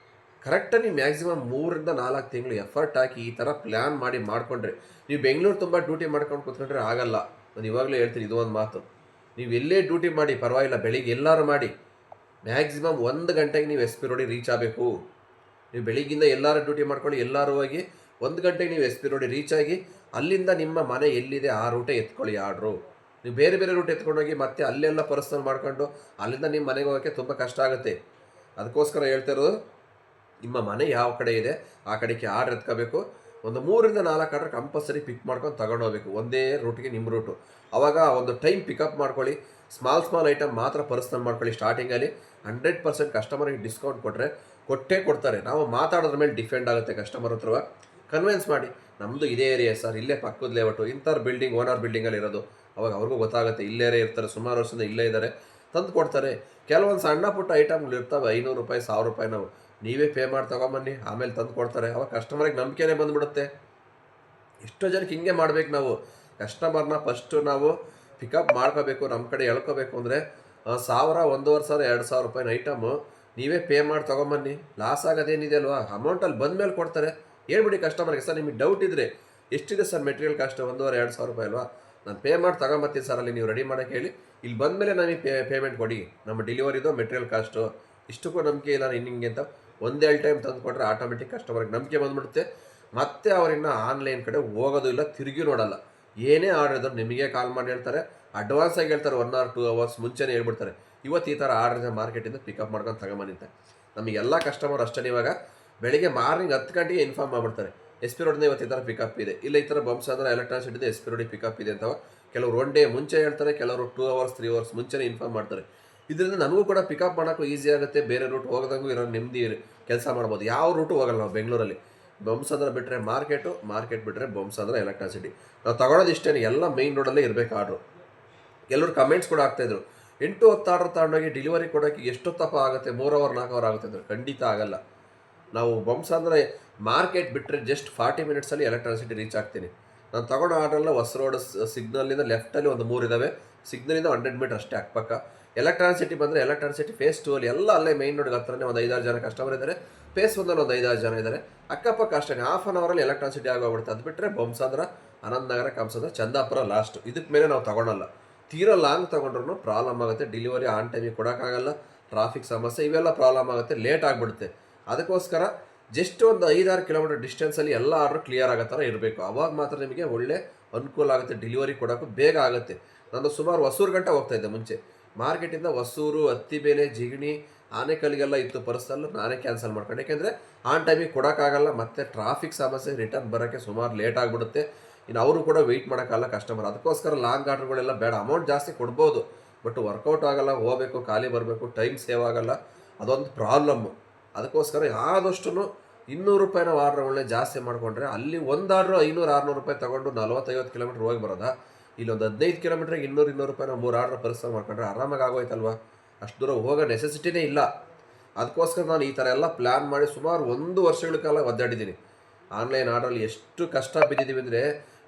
ಕರೆಕ್ಟಾಗಿ ನೀವು ಮ್ಯಾಕ್ಸಿಮಮ್ 3-4 ತಿಂಗಳು ಎಫರ್ಟ್ ಹಾಕಿ ಈ ಥರ ಪ್ಲ್ಯಾನ್ ಮಾಡಿ ಮಾಡಿಕೊಂಡ್ರೆ, ನೀವು ಬೆಂಗಳೂರು ತುಂಬ ಡ್ಯೂಟಿ ಮಾಡ್ಕೊಂಡು ಕೂತ್ಕೊಂಡ್ರೆ ಆಗಲ್ಲ. ನಾನು ಇವಾಗಲೇ ಹೇಳ್ತೀನಿ ಇದು ಒಂದು ಮಾತು. ನೀವು ಎಲ್ಲೇ ಡ್ಯೂಟಿ ಮಾಡಿ ಪರವಾಗಿಲ್ಲ, ಬೆಳಿಗ್ಗೆ ಎಲ್ಲರೂ ಮಾಡಿ ಮ್ಯಾಕ್ಸಿಮಮ್ 1 ಗಂಟೆಗೆ ನೀವು SP ರೋಡಿಗೆ ರೀಚ್ ಆಗಬೇಕು. ನೀವು ಬೆಳಿಗ್ಗಿಂದ ಎಲ್ಲರೂ ಡ್ಯೂಟಿ ಮಾಡ್ಕೊಳ್ಳಿ, ಎಲ್ಲರೂ ಹೋಗಿ 1 ಗಂಟೆಗೆ ನೀವು SP ರೋಡಿಗೆ ರೀಚ್ ಆಗಿ ಅಲ್ಲಿಂದ ನಿಮ್ಮ ಮನೆ ಎಲ್ಲಿದೆ ಆ ರೂಟೇ ಎತ್ಕೊಳ್ಳಿ ಆರ್ಡ್ರು. ನೀವು ಬೇರೆ ಬೇರೆ ರೂಟ್ ಎತ್ಕೊಂಡೋಗಿ ಮತ್ತೆ ಅಲ್ಲೆಲ್ಲ ಪರ್ಸನಲ್ ಮಾಡ್ಕೊಂಡು ಅಲ್ಲಿಂದ ನಿಮ್ಮ ಮನೆಗೆ ಹೋಗೋಕ್ಕೆ ತುಂಬ ಕಷ್ಟ ಆಗುತ್ತೆ. ಅದಕ್ಕೋಸ್ಕರ ಹೇಳ್ತಾ ಇರೋದು, ನಿಮ್ಮ ಮನೆ ಯಾವ ಕಡೆ ಇದೆ ಆ ಕಡೆಗೆ ಆರ್ಡ್ರ್ ಎತ್ಕೋಬೇಕು. ಒಂದು 3-4 ಆರ್ಡ್ರ್ ಕಂಪಲ್ಸರಿ ಪಿಕ್ ಮಾಡ್ಕೊಂಡು ತಗೊಂಡೋಗ್ಬೇಕು, ಒಂದೇ ರೂಟ್ಗೆ ನಿಮ್ಮ ರೂಟು. ಆವಾಗ ಒಂದು ಟೈಮ್ ಪಿಕಪ್ ಮಾಡ್ಕೊಳ್ಳಿ. ಸ್ಮಾಲ್ ಐಟಮ್ ಮಾತ್ರ ಪರ್ಸನಲ್ ಮಾಡ್ಕೊಳ್ಳಿ. ಸ್ಟಾರ್ಟಿಂಗಲ್ಲಿ 100% ಕಸ್ಟಮರಿಗೆ ಡಿಸ್ಕೌಂಟ್ ಕೊಟ್ಟೇ ಕೊಡ್ತಾರೆ. ನಾವು ಮಾತಾಡೋದ್ರ ಮೇಲೆ ಡಿಪೆಂಡ್ ಆಗುತ್ತೆ. ಕಸ್ಟಮರ್ ಹತ್ರ ಕನ್ವಿನ್ಸ್ ಮಾಡಿ, ನಮ್ಮದು ಇದೇ ಏರಿಯಾ ಸರ್, ಇಲ್ಲೇ ಪಕ್ಕದ ಲೇಔಟು, ಇಂಥವ್ರ ಬಿಲ್ಡಿಂಗ್ ಓನರ್ ಬಿಲ್ಡಿಂಗಲ್ಲಿ ಇರೋದು. ಅವಾಗ ಅವ್ರಿಗೂ ಗೊತ್ತಾಗುತ್ತೆ, ಇಲ್ಲೇ ಇರ್ತಾರೆ, ಸುಮಾರು ವರ್ಷದಿಂದ ಇಲ್ಲೇ ಇದ್ದಾರೆ, ತಂದು ಕೊಡ್ತಾರೆ. ಕೆಲವೊಂದು ಸಣ್ಣ ಪುಟ್ಟ ಐಟಮ್ಗಳು ಇರ್ತವೆ, 500 ರೂಪಾಯಿ 1000 ರೂಪಾಯಿ ನಾವು ನೀವೇ ಪೇ ಮಾಡಿ ತೊಗೊಂಬನ್ನಿ, ಆಮೇಲೆ ತಂದು ಕೊಡ್ತಾರೆ. ಅವಾಗ ಕಸ್ಟಮರಿಗೆ ನಂಬಿಕೆನೇ ಬಂದುಬಿಡುತ್ತೆ. ಎಷ್ಟೋ ಜನಕ್ಕೆ ಹಿಂಗೆ ಮಾಡ್ಬೇಕು ನಾವು. ಕಸ್ಟಮರ್ನ ಫಸ್ಟು ನಾವು ಪಿಕಪ್ ಮಾಡ್ಕೋಬೇಕು, ನಮ್ಮ ಕಡೆ ಎಳ್ಕೋಬೇಕು. ಅಂದರೆ 1000, 1500, 2000 ರೂಪಾಯಿನ ಐಟಮು ನೀವೇ ಪೇ ಮಾಡಿ ತೊಗೊಂಬನ್ನಿ. ಲಾಸ್ ಆಗೋದೇನಿದೆ ಅಲ್ವಾ? ಅಮೌಂಟಲ್ಲಿ ಬಂದಮೇಲೆ ಕೊಡ್ತಾರೆ. ಹೇಳ್ಬಿಡಿ ಕಸ್ಟಮರ್ಗೆ, ಸರ್ ನಿಮಗೆ ಡೌಟ್ ಇದ್ದರೆ ಎಷ್ಟಿದೆ ಸರ್ ಮೆಟೀರಿಯಲ್ ಕಾಸ್ಟ್? 1500-2000 ರೂಪಾಯಿ ಅಲ್ವಾ? ನಾನು ಪೇ ಮಾಡಿ ತೊಗೊಂಬರ್ತೀನಿ ಸರ್, ಅಲ್ಲಿ ನೀವು ರೆಡಿ ಮಾಡೋಕ್ಕೆ ಹೇಳಿ, ಇಲ್ಲಿ ಬಂದಮೇಲೆ ನನಗೆ ಪೇಮೆಂಟ್ ಕೊಡಿ, ನಮ್ಮ ಡೆಲಿವರಿದು ಮೆಟೀರಿಯಲ್ ಕಾಸ್ಟು ಇಷ್ಟಕ್ಕೂ ನಂಬಿಕೆ ಇಲ್ಲ ಹಿಂಗೆ ಅಂತ 1-2 ಟೈಮ್ ತಂದು ಕೊಟ್ಟರೆ ಆಟೋಮೆಟಿಕ್ ಕಸ್ಟಮರ್ಗೆ ನಂಬಿಕೆ ಬಂದುಬಿಡುತ್ತೆ. ಮತ್ತೆ ಅವರಿನ್ನ ಆನ್ಲೈನ್ ಕಡೆ ಹೋಗೋದು ಇಲ್ಲ, ತಿರುಗಿ ನೋಡಲ್ಲ. ಏನೇ ಆರ್ಡರ್ ಇದ್ದರೂ ನಿಮಗೆ ಕಾಲ್ ಮಾಡಿ ಹೇಳ್ತಾರೆ, ಅಡ್ವಾನ್ಸ್ ಆಗಿ ಹೇಳ್ತಾರೆ, 1 or 2 hours ಮುಂಚೆನೇ ಹೇಳ್ಬಿಡ್ತಾರೆ, ಇವತ್ತು ಈ ಥರ ಆರ್ಡರ್ ಇದೆ ಮಾರ್ಕೆಟಿಂದ ಪಿಕಪ್ ಮಾಡ್ಕೊಂಡು ತಗೊಂಬಂತ. ನಮಗೆಲ್ಲ ಕಸ್ಟಮರ್ ಅಷ್ಟೇ. ಇವಾಗ ಬೆಳಿಗ್ಗೆ ಮಾರ್ನಿಂಗ್ 10 ಗಂಟೆಗೆ ಇನ್ಫಾರ್ಮ್ ಮಾಡಿಬಿಡ್ತಾರೆ, SP ರೋಡಿಂದ ಇವತ್ತು ಈ ಥರ ಪಿಕಪ್ ಇದೆ, ಇಲ್ಲ ಈ ಥರ ಬಂಸಂದ್ರೆ ಎಲೆಕ್ಟ್ರಾನಿಕ್ ಸಿಟಿದೆ SP ರೋಡಿಗೆ ಪಿಕಪ್ ಇದೆ ಅಂತ. ಕೆಲವರು 1 ಡೇ ಮುಂಚೆ ಹೇಳ್ತಾರೆ, ಕೆಲವರು 2 hours 3 hours ಮುಂಚೆನೇ ಇನ್ಫಾರ್ಮ್ ಮಾಡ್ತಾರೆ. ಇದರಿಂದ ನನಗೂ ಕೂಡ ಪಿಕಪ್ ಮಾಡೋಕ್ಕೂ ಈಸಿ ಆಗುತ್ತೆ, ಬೇರೆ ರೂಟ್ ಹೋಗೋದಂಗೂ ಇರೋ ನೆಮ್ಮದಿ ಕೆಲಸ ಮಾಡ್ಬೋದು. ಯಾವ ರೂಟು ಹೋಗಲ್ಲ ನಾವು ಬೆಂಗಳೂರಲ್ಲಿ. ಬಂಸಂದ್ರ ಬಿಟ್ಟರೆ ಮಾರ್ಕೆಟ್ ಬಿಟ್ಟರೆ ಬಂಸಂದ್ರ ಎಲೆಕ್ಟ್ರಾನಿಕ್ ಸಿಟಿ. ನಾವು ತಗೊಳ್ಳೋದು ಇಷ್ಟೇ, ಎಲ್ಲ ಮೈನ್ ರೋಡಲ್ಲೇ ಇರಬೇಕು ಆರ್ಡ್ರು. ಕೆಲವರು ಕಮೆಂಟ್ಸ್ ಕೂಡ ಆಗ್ತಾಯಿದ್ರು, 8-10 ಆರ್ಡ್ರ್ ತಗೊಂಡೋಗಿ ಡೆಲಿವರಿ ಕೊಡೋಕ್ಕೆ ಎಷ್ಟೊತ್ತಪ್ಪ ಆಗುತ್ತೆ, 3 hour 4 hour ಆಗುತ್ತೆ ಅಂದರೆ ಖಂಡಿತ ಆಗಲ್ಲ. ನಾವು ಬಂಸಂದ್ರ ಮಾರ್ಕೆಟ್ ಬಿಟ್ಟರೆ ಜಸ್ಟ್ 40 ಮಿನಿಟ್ಸಲ್ಲಿ ಎಲೆಕ್ಟ್ರಾನಿಕ್ ಸಿಟಿ ರೀಚ್ ಆಗ್ತೀನಿ. ನಾನು ತಗೊಂಡೋ ಆರ್ಡ್ರೆಲ್ಲ ಹೊಸ ರೋಡ್ ಸಿಗ್ನಲಿಂದ ಲೆಫ್ಟಲ್ಲಿ ಒಂದು 3 ಇದ್ದಾವೆ, ಸಿಗ್ನಲಿಂದ 100 ಮೀಟರ್ ಅಷ್ಟೇ ಅಕ್ಕಪಕ್ಕ. ಎಲೆಕ್ಟ್ರಾನಿಕ್ ಸಿಟಿ ಬಂದರೆ ಎಲೆಕ್ಟ್ರಾನಿಕ್ ಸಿಟಿ ಫೇಸ್ 2 ಅಲ್ಲಿ ಎಲ್ಲ ಅಲ್ಲೇ ಮೈನ್ ರೋಡ್ಗೆ ಹತ್ರನೇ ಒಂದು 5-6 ಜನ ಕಸ್ಟಮರ್ ಇದ್ದಾರೆ. ಫೇಸ್ 1 ಒಂದು 5-6 ಜನ ಇದ್ದಾರೆ. ಅಕ್ಕಪಕ್ಕ ಅಷ್ಟೇ, ಹಾಫ್ ಆನ್ ಅವರಲ್ಲಿ ಎಲೆಕ್ಟ್ರಾನಿಕ್ ಸಿಟಿ ಆಗೋಗ್ಬಿಡುತ್ತೆ. ಅದು ಬಿಟ್ಟರೆ ಬಂಸಂದ್ರ, ಆನಂದನಗರ, ಕಂಸಂದ್ರ, ಚಂದಾಪುರ ಲಾಸ್ಟ್. ಇದಕ್ಕೆ ಮೇಲೆ ನಾವು ತೊಗೊಳಲ್ಲ. ತೀರಾ ಲಾಂಗ್ ತೊಗೊಂಡ್ರೂ ಪ್ರಾಬ್ಲಮ್ ಆಗುತ್ತೆ. ಡೆಲಿವರಿ ಆನ್ ಟೈಮಿಗೆ ಕೊಡೋಕ್ಕಾಗಲ್ಲ, ಟ್ರಾಫಿಕ್ ಸಮಸ್ಯೆ ಇವೆಲ್ಲ ಪ್ರಾಬ್ಲಮ್ ಆಗುತ್ತೆ, ಲೇಟ್ ಆಗಿಬಿಡುತ್ತೆ. ಅದಕ್ಕೋಸ್ಕರ ಜಸ್ಟ್ ಒಂದು 5-6 ಕಿಲೋಮೀಟರ್ ಡಿಸ್ಟೆನ್ಸಲ್ಲಿ ಎಲ್ಲ ಆರ್ಡ್ರ್ ಕ್ಲಿಯರ್ ಆಗೋ ಥರ ಇರಬೇಕು. ಅವಾಗ ಮಾತ್ರ ನಿಮಗೆ ಒಳ್ಳೆ ಅನುಕೂಲ ಆಗುತ್ತೆ, ಡೆಲಿವರಿ ಕೊಡೋಕ್ಕೂ ಬೇಗ ಆಗುತ್ತೆ. ನಾನು ಸುಮಾರು ಹೊಸೂರು ಗಂಟೆ ಹೋಗ್ತಾಯಿದ್ದೆ ಮುಂಚೆ. ಮಾರ್ಕೆಟಿಂದ ಹೊಸೂರು, ಹತ್ತಿಬೇಲೆ, ಜಿಗಣಿ, ಆನೆಕಲ್ಲಿಗೆಲ್ಲ ಇತ್ತು ಪರ್ಸಲ್. ನಾನೇ ಕ್ಯಾನ್ಸಲ್ ಮಾಡ್ಕೊಂಡೆ, ಯಾಕೆಂದರೆ ಆನ್ ಟೈಮಿಗೆ ಕೊಡೋಕ್ಕಾಗಲ್ಲ, ಮತ್ತು ಟ್ರಾಫಿಕ್ ಸಮಸ್ಯೆ, ರಿಟರ್ನ್ ಬರೋಕ್ಕೆ ಸುಮಾರು ಲೇಟ್ ಆಗಿಬಿಡುತ್ತೆ. ಇನ್ನು ಅವರು ಕೂಡ ವೆಯ್ಟ್ ಮಾಡೋಕ್ಕಲ್ಲ ಕಸ್ಟಮರ್. ಅದಕ್ಕೋಸ್ಕರ ಲಾಂಗ್ ಆರ್ಡ್ರ್ಗಳೆಲ್ಲ ಬೇಡ. ಅಮೌಂಟ್ ಜಾಸ್ತಿ ಕೊಡ್ಬೋದು, ಬಟ್ ವರ್ಕೌಟ್ ಆಗೋಲ್ಲ, ಹೋಗಬೇಕು, ಖಾಲಿ ಬರಬೇಕು, ಟೈಮ್ ಸೇವ್ ಆಗೋಲ್ಲ, ಅದೊಂದು ಪ್ರಾಬ್ಲಮ್ಮು. ಅದಕ್ಕೋಸ್ಕರ ಆದಷ್ಟು 200 ರೂಪಾಯಿನ ಆರ್ಡ್ರ್ಗಳನ್ನೇ ಜಾಸ್ತಿ ಮಾಡಿಕೊಂಡ್ರೆ, ಅಲ್ಲಿ ಒಂದು ಆರ್ಡ್ರು 500-600 ರೂಪಾಯಿ ತೊಗೊಂಡು 40-50 ಕಿಲೋಮೀಟ್ರ್ ಹೋಗಿ ಬರೋದಾ? ಇಲ್ಲೊಂದು 15 ಕಿಲೋಮೀಟ್ರಿಗೆ 200-200 ರೂಪಾಯಿನ 3 ಆರ್ಡ್ರ್ ಪರ್ಸನಲ್ ಮಾಡ್ಕೊಂಡ್ರೆ ಆರಾಮಾಗಿ ಆಗೋಯ್ತಲ್ವ? ಅಷ್ಟು ದೂರ ಹೋಗೋ ನೆಸೆಸಿಟಿನೇ ಇಲ್ಲ. ಅದಕ್ಕೋಸ್ಕರ ನಾನು ಈ ಥರ ಎಲ್ಲ ಪ್ಲ್ಯಾನ್ ಮಾಡಿ ಸುಮಾರು 1 ವರ್ಷಗಳ ಕಾಲ ಒದ್ದಾಡಿದ್ದೀನಿ. ಆನ್ಲೈನ್ ಆರ್ಡ್ರಲ್ಲಿ ಎಷ್ಟು ಕಷ್ಟ ಬಿದ್ದಿದ್ದೀವಿ ಅಂದರೆ,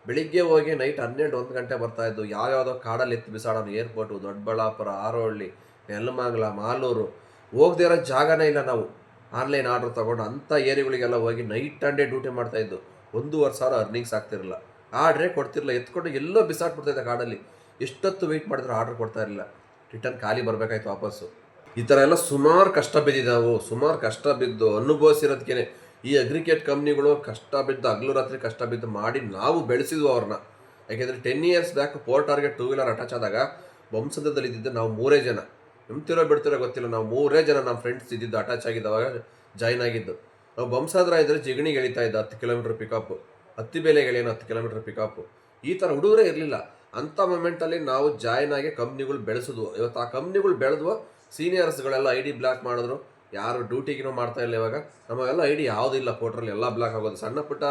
ಬೆಳಿಗ್ಗೆ ಹೋಗಿ ನೈಟ್ 12-1 ಗಂಟೆ ಬರ್ತಾಯಿದ್ದು. ಯಾವ್ಯಾವುದೋ ಕಾಡಲ್ಲಿ ಎತ್ತಿ ಬಿಸಾಡೋಣ, ಏರ್ಪೋರ್ಟು, ದೊಡ್ಡಬಳ್ಳಾಪುರ, ಆರೋಹಳ್ಳಿ, ನೆಲಮಂಗಲ, ಮಾಲೂರು, ಹೋಗದೇ ಇರೋ ಜಾಗನೇ ಇಲ್ಲ ನಾವು ಆನ್ಲೈನ್ ಆರ್ಡ್ರ್ ತೊಗೊಂಡು. ಅಂಥ ಏರಿಯಾಗಳಿಗೆಲ್ಲ ಹೋಗಿ ನೈಟ್ ಆ್ಯಂಡ್ ಡೇ ಡ್ಯೂಟಿ ಮಾಡ್ತಾಯಿದ್ದು. 1,500 ಅರ್ನಿಂಗ್ಸ್ ಆಗ್ತಿರಲಿಲ್ಲ, ಆರ್ಡ್ರೇ ಕೊಡ್ತಿರಲಿಲ್ಲ, ಎತ್ಕೊಂಡು ಎಲ್ಲೋ ಬಿಸಾಡ್ಬಿಡ್ತಾಯಿದ್ದೆ ಕಾಡಲ್ಲಿ. ಎಷ್ಟೊತ್ತು ವೆಯ್ಟ್ ಮಾಡಿದ್ರು ಆರ್ಡ್ರ್ ಕೊಡ್ತಾ ಇರಲಿಲ್ಲ, ರಿಟರ್ನ್ ಖಾಲಿ ಬರಬೇಕಾಯ್ತು ವಾಪಸ್ಸು. ಈ ಥರ ಎಲ್ಲ ಸುಮಾರು ಕಷ್ಟ ಬಿದ್ದಿದ್ದಾವೆ. ಸುಮಾರು ಕಷ್ಟ ಬಿದ್ದು ಅನುಭವಿಸಿರೋದಕ್ಕೇ ಈ ಅಗ್ರಿಕೇಟ್ ಕಂಪ್ನಿಗಳು ಕಷ್ಟ ಬಿದ್ದು, ಹಗಲು ರಾತ್ರಿ ಕಷ್ಟ ಬಿದ್ದು ಮಾಡಿ ನಾವು ಬೆಳೆಸಿದ್ವು ಅವ್ರನ್ನ. ಯಾಕೆಂದರೆ 10 years ಬ್ಯಾಕ್ ಪೋರ್ಟಾರ್ಗೆ 2 wheeler ಅಟ್ಯಾಚ್ ಆದಾಗ ಬಂಸಂದ್ರದಲ್ಲಿ ಇದ್ದಿದ್ದು ನಾವು 3 ಜನ. ನಂಬ್ತಿರೋ ಬಿಡ್ತಿರೋ ಗೊತ್ತಿಲ್ಲ, ನಾವು 3 ಜನ ನಮ್ಮ ಫ್ರೆಂಡ್ಸ್ ಇದ್ದಿದ್ದು, ಅಟ್ಯಾಚ್ ಆಗಿದ್ದವಾಗ ಜಾಯ್ನ್ ಆಗಿದ್ದು. ನಾವು ಬಂಸಾದ್ರ ಇದ್ದರೆ ಜಿಗಣಿಗೆ ಎಳಿತಾ ಇದ್ದ 10 ಕಿಲೋಮೀಟ್ರ್ ಪಿಕಪ್ಪು, ಹತ್ತಿಬೇಲೆಗೆ ಎಳೆಯೋಣ 10 ಕಿಲೋಮೀಟ್ರ್ ಪಿಕಪ್ಪು. ಈ ಥರ ಹುಡುಗರೇ ಇರಲಿಲ್ಲ. ಅಂಥ ಮೂಮೆಂಟಲ್ಲಿ ನಾವು ಜಾಯ್ನ್ ಆಗಿ ಕಂಪ್ನಿಗಳು ಬೆಳೆಸಿದ್ವು. ಇವತ್ತು ಆ ಕಂಪ್ನಿಗಳು ಬೆಳೆದ್ವು, ಸೀನಿಯರ್ಸ್ಗಳೆಲ್ಲ ID ಬ್ಲಾಕ್ ಮಾಡಿದ್ರು, ಯಾರು ಡ್ಯೂಟಿಗಿನೂ ಮಾಡ್ತಾ ಇಲ್ಲ ಇವಾಗ. ನಮಗೆಲ್ಲ ಐ ಡಿ ಯಾವುದಿಲ್ಲ ಪೋರ್ಟ್ರಲ್ಲಿ ಎಲ್ಲ ಬ್ಲಾಕ್ ಆಗೋದು. ಸಣ್ಣ ಪುಟ್ಟ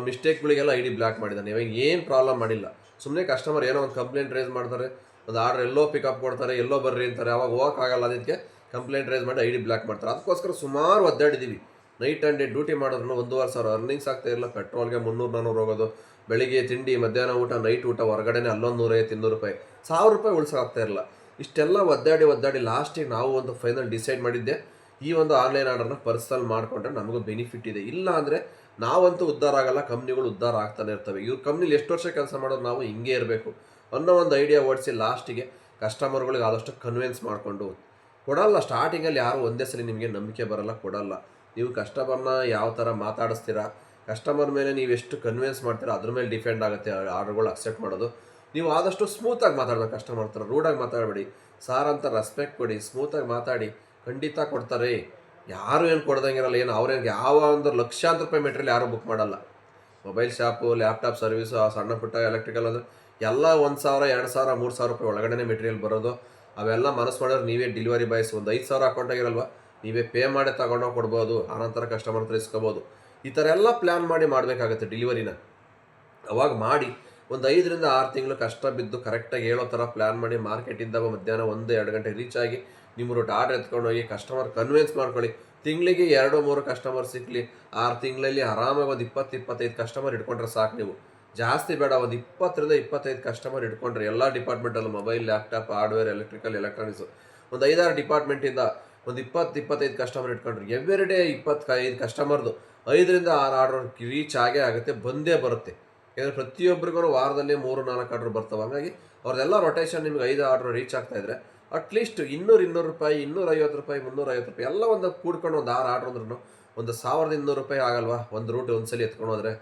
ಮಿಸ್ಟೇಕ್ಗಳಿಗೆಲ್ಲ ಐ ಡಿ ಬ್ಲಾಕ್ ಮಾಡಿದ್ದಾನೆ. ಇವಾಗ ಏನು ಪ್ರಾಬ್ಲಮ್ ಮಾಡಿಲ್ಲ. ಸುಮ್ಮನೆ ಕಸ್ಟಮರ್ ಏನೋ ಒಂದು ಕಂಪ್ಲೇಂಟ್ ರೇಸ್ ಮಾಡ್ತಾರೆ, ಒಂದು ಆರ್ಡ್ರ್ ಎಲ್ಲೋ ಪಿಕಪ್ ಕೊಡ್ತಾರೆ, ಎಲ್ಲೋ ಬರ್ರಿ ಅಂತಾರೆ, ಅವಾಗ ಹೋಗೋಕ್ಕಾಗಲ್ಲ. ಅದಕ್ಕೆ ಕಂಪ್ಲೇಂಟ್ ರೇಸ್ ಮಾಡಿ ಐ ಡಿ ಬ್ಲಾಕ್ ಮಾಡ್ತಾರೆ. ಅದಕ್ಕೋಸ್ಕರ ಸುಮಾರು ಒದ್ದಾಡಿದ್ದೀವಿ. ನೈಟ್ ಆ್ಯಂಡ್ ಡೇ ಡ್ಯೂಟಿ ಮಾಡಿದ್ರು 1,500 ಅರ್ನಿಂಗ್ಸ್ ಆಗ್ತಾ ಇಲ್ಲ. ಪೆಟ್ರೋಲ್ಗೆ 300-400 ಹೋಗೋದು, ಬೆಳಿಗ್ಗೆ ತಿಂಡಿ, ಮಧ್ಯಾಹ್ನ ಊಟ, ನೈಟ್ ಊಟ, ಹೊರಗಡೆನೆ ಅಲ್ಲೊಂದು 150-200 ರೂಪಾಯಿ, 1000 ರೂಪಾಯಿ ಉಳಿಸೋಕ್ಕಾಗ್ತಾ ಇರಲ್ಲ. ಇಷ್ಟೆಲ್ಲ ಒದ್ದಾಡಿ ಲಾಸ್ಟಿಗೆ ನಾವು ಒಂದು ಫೈನಲ್ ಡಿಸೈಡ್ ಮಾಡಿದ್ದೆ, ಈ ಒಂದು ಆನ್ಲೈನ್ ಆರ್ಡರ್ನ ಪರ್ಸನಲ್ ಮಾಡಿಕೊಂಡ್ರೆ ನಮಗೂ ಬೆನಿಫಿಟ್ ಇದೆ. ಇಲ್ಲ ಅಂದರೆ ನಾವಂತೂ ಉದ್ಧಾರ ಆಗಲ್ಲ, ಕಂಪ್ನಿಗಳು ಉದ್ಧಾರ ಆಗ್ತಾನೆ ಇರ್ತವೆ. ಇವ್ರ ಕಂಪ್ನಿಲಿ ಎಷ್ಟು ವರ್ಷ ಕೆಲಸ ಮಾಡೋದು, ನಾವು ಹಿಂಗೆ ಇರಬೇಕು ಅನ್ನೋ ಒಂದು ಐಡಿಯಾ ಓಡಿಸಿ ಲಾಸ್ಟಿಗೆ ಕಸ್ಟಮರ್ಗಳಿಗೆ ಆದಷ್ಟು ಕನ್ವಿನ್ಸ್ ಮಾಡಿಕೊಂಡು ಕೊಡಲ್ಲ. ಸ್ಟಾರ್ಟಿಂಗಲ್ಲಿ ಯಾರು ಒಂದೇ ಸಲ ನಿಮಗೆ ನಂಬಿಕೆ ಬರಲ್ಲ, ಕೊಡಲ್ಲ. ನೀವು ಕಸ್ಟಮರ್ನ ಯಾವ ಥರ ಮಾತಾಡಿಸ್ತೀರಾ, ಕಸ್ಟಮರ್ ಮೇಲೆ ನೀವು ಎಷ್ಟು ಕನ್ವಿನ್ಸ್ ಮಾಡ್ತೀರಾ ಅದ್ರ ಮೇಲೆ ಡಿಪೆಂಡ್ ಆಗುತ್ತೆ ಆರ್ಡರ್ಗಳು ಅಕ್ಸೆಪ್ಟ್ ಮಾಡೋದು. ನೀವು ಆದಷ್ಟು ಸ್ಮೂತಾಗಿ ಮಾತಾಡಬೇಕು. ಕಸ್ಟಮರ್ ಹತ್ರ ರೂಡಾಗಿ ಮಾತಾಡಬೇಡಿ. ಸಾರ್ ಅಂತ ರೆಸ್ಪೆಕ್ಟ್ ಕೊಡಿ, ಸ್ಮೂತಾಗಿ ಮಾತಾಡಿ, ಖಂಡಿತ ಕೊಡ್ತಾರೆ. ಯಾರು ಏನು ಕೊಡ್ದಂಗಿರಲ್ಲ. ಏನು ಅವ್ರೇನು ಯಾವ ಒಂದು ಲಕ್ಷಾಂತರ ರೂಪಾಯಿ ಮೆಟೀರಿಯಲ್ ಯಾರು ಬುಕ್ ಮಾಡಲ್ಲ. ಮೊಬೈಲ್ ಶಾಪು, ಲ್ಯಾಪ್ಟಾಪ್ ಸರ್ವಿಸು, ಸಣ್ಣ ಪುಟ್ಟ ಎಲೆಕ್ಟ್ರಿಕಲ್ ಅಂದರೆ ಎಲ್ಲ 1,000, 2,000, 3,000 ರೂಪಾಯಿ ಒಳಗಡೆ ಮೆಟೀರಿಯಲ್ ಬರೋದು. ಅವೆಲ್ಲ ಮನಸ್ಸು ಮಾಡಿದ್ರೆ ನೀವೇ ಡೆಲಿವರಿ ಬಾಯ್ಸ್ ಒಂದು 5,000 ಅಕೌಂಟಾಗಿರಲ್ವ, ನೀವೇ ಪೇ ಮಾಡಿ ತಗೊಂಡೋಗಿ ಕೊಡ್ಬೋದು. ಆನಂತರ ಕಸ್ಟಮರ್ ಹತ್ರ ಇಸ್ಕೋಬೋದು. ಈ ಥರ ಎಲ್ಲ ಪ್ಲ್ಯಾನ್ ಮಾಡಿ ಮಾಡಬೇಕಾಗತ್ತೆ ಡೆಲಿವರಿನ. ಅವಾಗ ಮಾಡಿ ಒಂದು 5-6 ತಿಂಗಳು ಕಷ್ಟ ಬಿದ್ದು ಕರೆಕ್ಟಾಗಿ ಹೇಳೋ ಥರ ಪ್ಲ್ಯಾನ್ ಮಾಡಿ ಮಾರ್ಕೆಟಿಂದ ಮಧ್ಯಾಹ್ನ 1-2 ಗಂಟೆಗೆ ರೀಚ್ ಆಗಿ ನಿಮ್ಮ ರೂಟ್ ಆರ್ಡ್ರ್ ಎತ್ಕೊಂಡು ಹೋಗಿ ಕಸ್ಟಮರ್ ಕನ್ವಿನ್ಸ್ ಮಾಡ್ಕೊಳ್ಳಿ. ತಿಂಗಳಿಗೆ 2-3 ಕಸ್ಟಮರ್ ಸಿಕ್ಕಲಿ, 6 ತಿಂಗಳಲ್ಲಿ ಆರಾಮಾಗಿ ಒಂದು 20-25 ಕಸ್ಟಮರ್ ಇಟ್ಕೊಂಡ್ರೆ ಸಾಕು. ನೀವು ಜಾಸ್ತಿ ಬೇಡ, ಒಂದು 20-25 ಕಸ್ಟಮರ್ ಇಟ್ಕೊಂಡ್ರೆ ಎಲ್ಲ ಡಿಪಾರ್ಟ್ಮೆಂಟಲ್ಲೂ, mobile, laptop, hardware, electrical, electronics, ಒಂದು 5-6 ಡಿಪಾರ್ಟ್ಮೆಂಟಿಂದ ಒಂದು 20-25 ಕಸ್ಟಮರ್ ಇಟ್ಕೊಂಡ್ರೆ ಎವ್ರಿ ಡೇ 25 ಕಸ್ಟಮರ್ದು 5-6 ಆರ್ಡ್ರ್ ರೀಚ್ ಆಗೇ ಆಗುತ್ತೆ, ಬಂದೇ ಬರುತ್ತೆ. ಯಾಕಂದರೆ ಪ್ರತಿಯೊಬ್ಬರಿಗೂ ವಾರದಲ್ಲಿ 3-4 ಆರ್ಡ್ರ್ ಬರ್ತವೆ. ಹಾಗಾಗಿ ಅವ್ರದ್ದೆಲ್ಲ ರೊಟೇಷನ್ ನಿಮ್ಗೆ 5 ಆರ್ಡ್ರ್ ರೀಚ್ ಆಗ್ತಾಯಿದ್ರೆ ಅಟ್ಲೀಸ್ಟ್ 200 ರೂಪಾಯಿ, 250 ರೂಪಾಯಿ, 350 ರೂಪಾಯಿ ಎಲ್ಲ ಒಂದು ಕೂಡ್ಕೊಂಡು ಒಂದು 6 ಆರ್ಡ್ರ್ ಅಂದ್ರೂ ಒಂದು 1,200 ರೂಪಾಯಿ ಆಗಲ್ವಾ? ಒಂದು ರೂಟ್ ಒಂದು ಸಲ ಎತ್ಕೊಂಡು ಹೋದ್ರೆ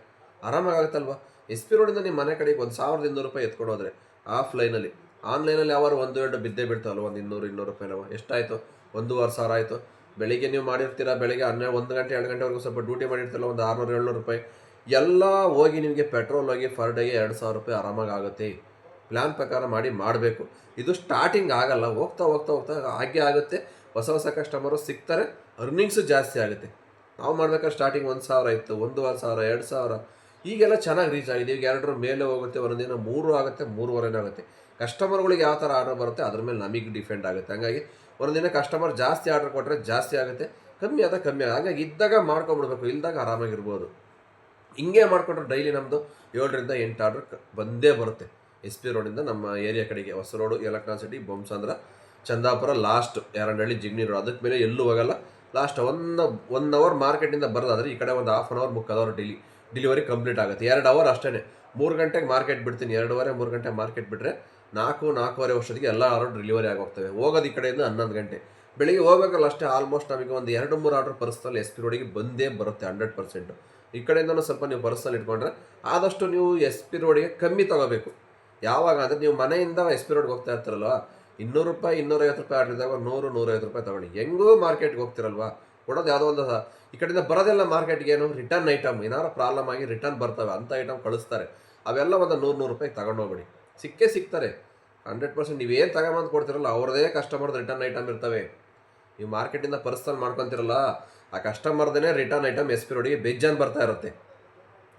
ಆರಾಮಾಗುತ್ತಲ್ವ? ಎಸ್ ಪಿ ರೋಡಿಂದ ನಿಮ್ಮ ಮನೆ ಕಡೆಗೆ ಒಂದು 1,200 ರೂಪಾಯಿ ಎತ್ಕೊಂಡು ಹೋದ್ರೆ ಆಫ್ಲೈನಲ್ಲಿ. ಆನ್ಲೈನಲ್ಲಿ ಯಾವಾರು 1-2 ಬಿದ್ದೇ ಬೀಳ್ತಾವಲ್ವ, ಒಂದು 200-200 ರೂಪಾಯಿನವ ಎಷ್ಟಾಯಿತು? 1,500 ಆಯಿತು. ಬೆಳಿಗ್ಗೆ ನೀವು ಮಾಡಿರ್ತೀರ, ಬೆಳಿಗ್ಗೆ 1 ಗಂಟೆ 2 ಗಂಟೆವರೆಗೂ ಸ್ವಲ್ಪ ಡ್ಯೂಟಿ ಮಾಡಿರ್ತಿಲ್ಲ, ಒಂದು 600-700 ರೂಪಾಯಿ ಎಲ್ಲ ಹೋಗಿ ನಿಮಗೆ ಪೆಟ್ರೋಲ್ ಹೋಗಿ ಫರ್ ಡೇಗೆ 2,000 ರೂಪಾಯಿ ಆರಾಮಾಗಿ ಆಗುತ್ತೆ. ಪ್ಲ್ಯಾನ್ ಪ್ರಕಾರ ಮಾಡಬೇಕು. ಇದು ಸ್ಟಾರ್ಟಿಂಗ್ ಆಗಲ್ಲ, ಹೋಗ್ತಾ ಹಾಗೆ ಆಗುತ್ತೆ. ಹೊಸ ಕಸ್ಟಮರು ಸಿಗ್ತಾರೆ, ಅರ್ನಿಂಗ್ಸು ಜಾಸ್ತಿ ಆಗುತ್ತೆ. ನಾವು ಮಾಡ್ಬೇಕಾದ್ರೆ ಸ್ಟಾರ್ಟಿಂಗ್ 1,000 ಇತ್ತು, 1,500, 2,000 ಈಗೆಲ್ಲ ಚೆನ್ನಾಗಿ ರೀಚ್ ಆಗಿದೆ. ಈಗ 2 ಮೇಲೆ ಹೋಗುತ್ತೆ, ಒಂದೊಂದಿನ 3 ಆಗುತ್ತೆ, 3.5 ಆಗುತ್ತೆ. ಕಸ್ಟಮರ್ಗಳಿಗೆ ಯಾವ ಥರ ಆರ್ಡರ್ ಬರುತ್ತೆ ಅದ್ರ ಮೇಲೆ ನಮಗೆ ಡಿಪೆಂಡ್ ಆಗುತ್ತೆ. ಹಾಗಾಗಿ ಒಂದೊಂದಿನ ಕಸ್ಟಮರ್ ಜಾಸ್ತಿ ಆರ್ಡರ್ ಕೊಟ್ಟರೆ ಜಾಸ್ತಿ ಆಗುತ್ತೆ, ಕಮ್ಮಿ ಆಗುತ್ತೆ. ಹಾಗಾಗಿ ಇದ್ದಾಗ ಮಾಡ್ಕೊಂಬಿಡ್ಬೇಕು, ಇಲ್ದಾಗ ಆರಾಮಾಗಿರ್ಬೋದು. ಹಿಂಗೆ ಮಾಡಿಕೊಂಡ್ರೆ ಡೈಲಿ ನಮ್ಮದು 7-8 ಆರ್ಡ್ರ್ ಬಂದೇ ಬರುತ್ತೆ. ಎಸ್ ಪಿ ರೋಡಿಂದ ನಮ್ಮ ಏರಿಯಾ ಕಡೆಗೆ, ಹೊಸ road, electron city, Bommasandra, Chandapura, last Yaranahalli, Jigani road, ಅದಕ್ಕೆ ಮೇಲೆ ಎಲ್ಲೂ ಹೋಗಲ್ಲ. ಲಾಸ್ಟ್ 1 ಅವರ್ ಮಾರ್ಕೆಟಿಂದ ಬರೋದಾದರೆ ಈ ಕಡೆ ಒಂದು 1/2 ಅವರ್, 3 ಅವರ್ ಡೆಲಿವರಿ ಕಂಪ್ಲೀಟ್ ಆಗುತ್ತೆ. 2 ಅವರ್ ಅಷ್ಟೇ. 3 ಗಂಟೆಗೆ ಮಾರ್ಕೆಟ್ ಬಿಡ್ತೀನಿ, 2:30-3 ಗಂಟೆ ಮಾರ್ಕೆಟ್ ಬಿಟ್ಟರೆ 4-4:15 ವರ್ಷದಿಗೆ ಎಲ್ಲ ಆರ್ಡರ್ ಡೆಲಿವರಿ ಆಗೋಗ್ತವೆ. ಹೋಗೋದು ಈ ಕಡೆಯಿಂದ 11 ಗಂಟೆ. ಬೆಳಿಗ್ಗೆ ಹೋಗ್ಬೇಕಲ್ಲ ಅಷ್ಟೇ. ಆಲ್ಮೋಸ್ಟ್ ನಮಗೆ ಒಂದು 2-3 ಆರ್ಡರ್ ಪರ್ಸನಲ್ ಎಸ್ ಪಿ ರೋಡಿಗೆ ಬಂದೇ ಬರುತ್ತೆ 100%. ಈ ಕಡೆಯಿಂದನೂ ಸ್ವಲ್ಪ ನೀವು ಪರ್ಸನಲ್ ಇಟ್ಕೊಂಡ್ರೆ ಆದಷ್ಟು ನೀವು ಎಸ್ ಪಿ ರೋಡಿಗೆ ಕಮ್ಮಿ ತೊಗೋಬೇಕು. ಯಾವಾಗ ಅಂದರೆ ನೀವು ಮನೆಯಿಂದ ಎಸ್ ಪಿ ರೋಡ್ಗೆ ಹೋಗ್ತಾ ಇರ್ತಾರಲ್ವ, 200 ರೂಪಾಯಿ, 250 ರೂಪಾಯಿ ಆರ್ಡ್ರಿದಾಗ 100-150 ರೂಪಾಯಿ ತೊಗೊಳ್ಳಿ. ಹೆಂಗೂ ಮಾರ್ಕೆಟ್ಗೆ ಹೋಗ್ತಿರಲ್ವ, ಕೊಡೋದು ಯಾವುದೋ ಒಂದು ಈ ಕಡೆಯಿಂದ ಬರೋದೆಲ್ಲ ಮಾರ್ಕೆಟ್ಗೆ ಏನು ರಿಟರ್ನ್ ಐಟಮ್, ಏನಾರು ಪ್ರಾಬ್ಲಮ್ ಆಗಿ ರಿಟರ್ನ್ ಬರ್ತವೆ ಅಂಥ ಐಟಮ್ ಕಳಿಸ್ತಾರೆ. ಅವೆಲ್ಲ ಒಂದು 100 ರೂಪಾಯಿಗೆ ತಗೊಂಡೋಗ್ಬಿಡಿ, ಸಿಗ್ತಾರೆ 100%. ನೀವೇನು ತಗೊಂಬಂದು ಕೊಡ್ತಿರಲ್ಲ ಅವ್ರದೇ ಕಸ್ಟಮರ್ದು ರಿಟರ್ನ್ ಐಟಮ್ ಇರ್ತವೆ. ನೀವು ಮಾರ್ಕೆಟಿಂದ ಪರ್ಸನಲ್ ಮಾಡ್ಕೊತಿರಲ್ಲ, ಆ ಕಸ್ಟಮರ್ದೇ ರಿಟರ್ನ್ ಐಟಮ್ ಎಸ್ ಪಿ ರೋಡಿಗೆ ಬೇಜಾನ್ ಬರ್ತಾ ಇರುತ್ತೆ.